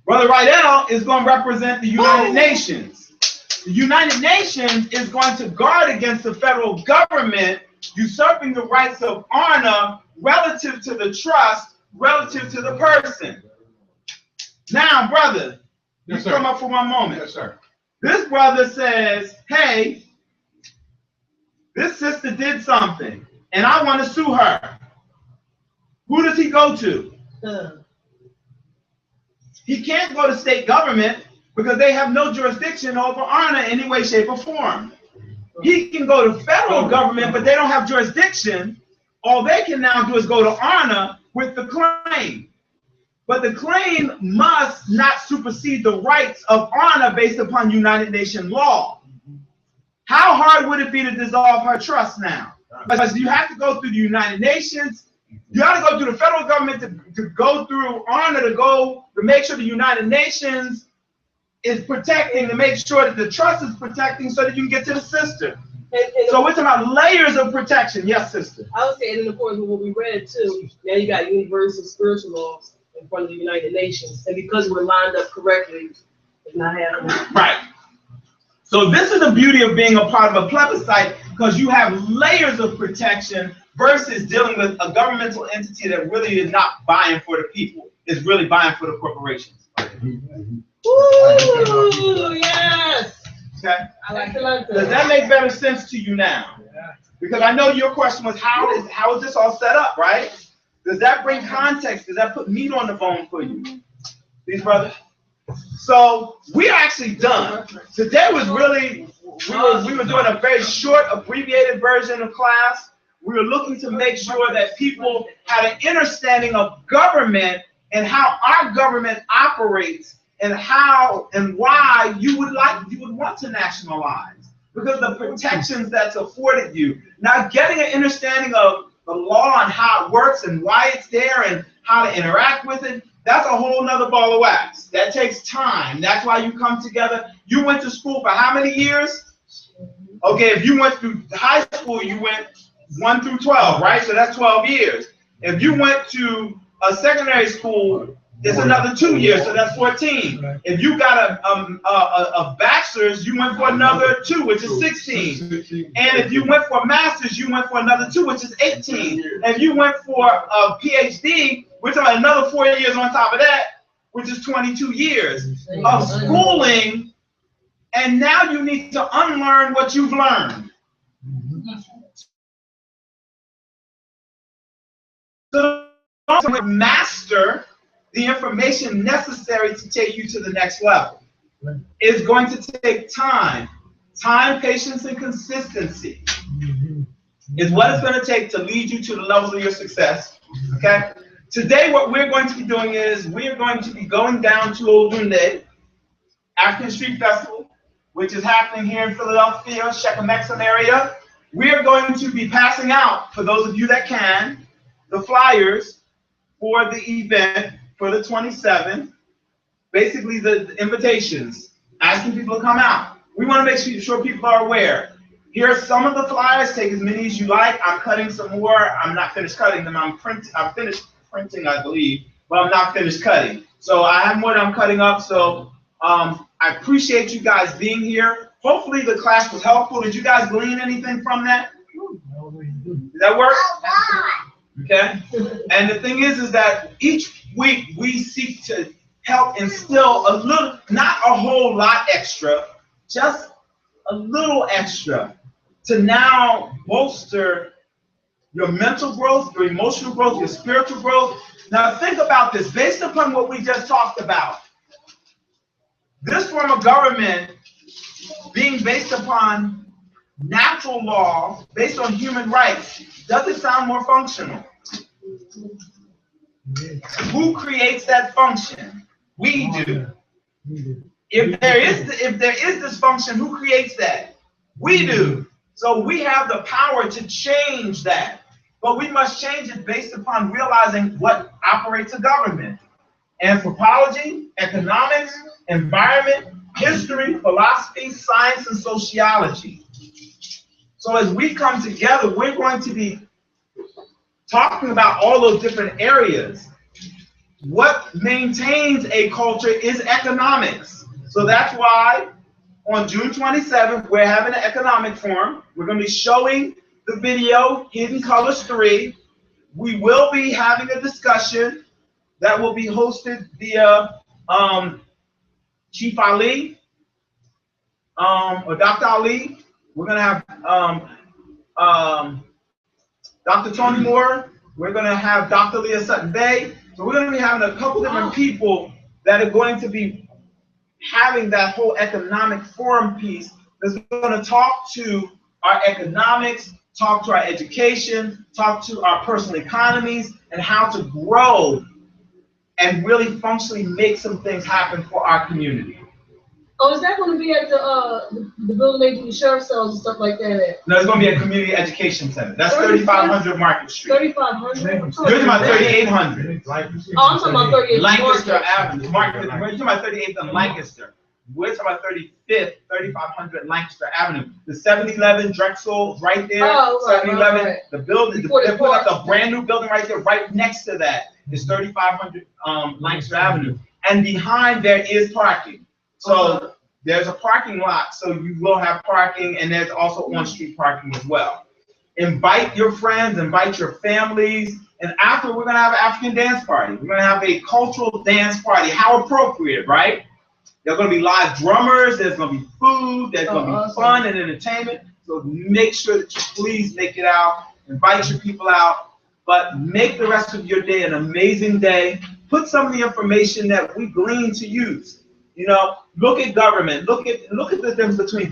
[SPEAKER 5] Brother Rydell is going to represent the United Nations. The United Nations is going to guard against the federal government usurping the rights of honor relative to the trust, relative to the person. Now, brother, you come up for one moment.
[SPEAKER 10] Yes, sir.
[SPEAKER 5] This brother says, hey, this sister did something, and I want to sue her. Who does he go to? He can't go to state government because they have no jurisdiction over honor in any way, shape, or form. He can go to federal government, but they don't have jurisdiction. All they can now do is go to honor with the claim. But the claim must not supersede the rights of honor based upon United Nations law. How hard would it be to dissolve her trust now? Because you have to go through the United Nations. You got to go through the federal government to go through honor to make sure the United Nations is protecting, to make sure that the trust is protecting so that you can get to the sister. So we're talking about layers of protection. Yes, sister.
[SPEAKER 3] I would say, and in accordance with what we read too, now you got universal spiritual laws in front of the United Nations. And because we're lined up correctly, it's not happening.
[SPEAKER 5] Right. So this is the beauty of being a part of a plebiscite, because you have layers of protection versus dealing with a governmental entity that really is not buying for the people, is really buying for the corporations.
[SPEAKER 3] Ooh, yes.
[SPEAKER 5] Okay.
[SPEAKER 3] I like it.
[SPEAKER 5] Does that make better sense to you now? Because I know your question was how is this all set up, right? Does that bring context? Does that put meat on the bone for you? These brothers? So we're actually done. Today was really, we were doing a very short, abbreviated version of class. We were looking to make sure that people had an understanding of government and how our government operates and how and why you would want to nationalize, because the protections that's afforded you. Now, getting an understanding of the law and how it works and why it's there and how to interact with it, that's a whole nother ball of wax. That takes time. That's why you come together. You went to school for how many years? Okay, if you went through high school, you went 1 through 12, right? So that's 12 years. If you went to a secondary school, it's another 2 years, so that's 14. If you got a bachelor's, you went for another 2, which is 16. And if you went for a master's, you went for another 2, which is 18. And if you went for a PhD, we're talking another 4 years on top of that, which is 22 years of schooling. And now you need to unlearn what you've learned. So master the information necessary to take you to the next level. It's going to take time. Time, patience, and consistency is what it's going to take to lead you to the levels of your success. Okay? Today, what we're going to be doing is we're going to be going down to Olunde African Street Festival, which is happening here in Philadelphia, Shechem-Exum area. We're going to be passing out, for those of you that can, the flyers for the event for the 27th, basically the invitations, asking people to come out. We want to make sure people are aware. Here are some of the flyers. Take as many as you like. I'm cutting some more. I'm not finished cutting them. I'm finished printing, I believe, but I'm not finished cutting. So I have more that I'm cutting up. So I appreciate you guys being here. Hopefully the class was helpful. Did you guys glean anything from that? Did that work? Okay. And the thing is that each week we seek to help instill a little, not a whole lot extra, just a little extra to now bolster your mental growth, your emotional growth, your spiritual growth. Now think about this, based upon what we just talked about. This form of government being based upon natural law, based on human rights, does it sound more functional? Who creates that function? We do. If there is dysfunction, who creates that? We do. So we have the power to change that. But we must change it based upon realizing what operates a government. Anthropology, economics, environment, history, philosophy, science, and sociology. So as we come together, we're going to be talking about all those different areas. What maintains a culture is economics. So that's why on June 27th, we're having an economic forum. We're going to be showing the video, Hidden Colors 3. We will be having a discussion that will be hosted via Chief Ali or Dr. Ali. We're going to have Dr. Tony Moore. We're going to have Dr. Leah Sutton-Bay. So we're going to be having a couple different people that are going to be having that whole economic forum piece that's going to talk to our economics, talk to our education, talk to our personal economies, and how to grow and really functionally make some things happen for our community.
[SPEAKER 3] Oh, is that going to be at the building they do the sheriff cells and stuff like that at?
[SPEAKER 5] No, it's going to be a community education center. That's 3500 Market Street.
[SPEAKER 3] 3500?
[SPEAKER 5] You're talking about 3800.
[SPEAKER 3] Oh, I'm talking about 38th.
[SPEAKER 5] Lancaster Avenue. Market, we're talking about 38th and Lancaster. We're talking about 35th, 3500 Lancaster Avenue. The 7-Eleven, Drexel, right there.
[SPEAKER 3] Oh, right,
[SPEAKER 5] 7-Eleven,
[SPEAKER 3] right.
[SPEAKER 5] the building, they put up a brand new building right there. Right next to that is 3500 Lancaster Avenue. And behind there is parking. So there's a parking lot, so you will have parking, and there's also on-street parking as well. Invite your friends, invite your families, and after we're going to have an African dance party. We're going to have a cultural dance party. How appropriate, right? There's going to be live drummers, there's going to be food, there's going to be fun and entertainment. So make sure that you please make it out, invite your people out, but make the rest of your day an amazing day. Put some of the information that we glean to use. You know, look at government, look at the difference between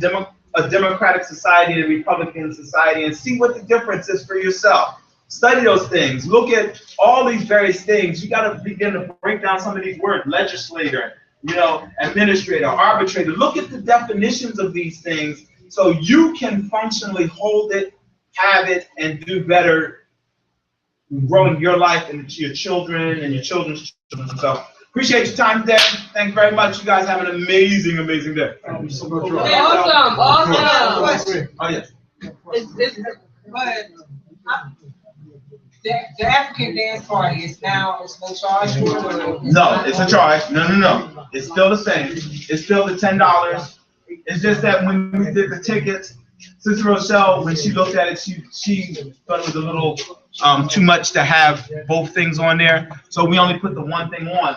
[SPEAKER 5] a democratic society and a Republican society, and see what the difference is for yourself. Study those things. Look at all these various things. You got to begin to break down some of these words: legislator, you know, administrator, arbitrator. Look at the definitions of these things so you can functionally hold it, have it, and do better growing your life and your children and your children's children. So appreciate your time today. Thank you very much. You guys have an amazing, amazing day.
[SPEAKER 3] Awesome.
[SPEAKER 5] Oh, yes.
[SPEAKER 8] The African dance party is now, it's no charge for it?
[SPEAKER 5] No, it's a charge. No. It's still the same. It's still the $10. It's just that when we did the tickets, Sister Rochelle, when she looked at it, she thought it was a little too much to have both things on there. So we only put the one thing on.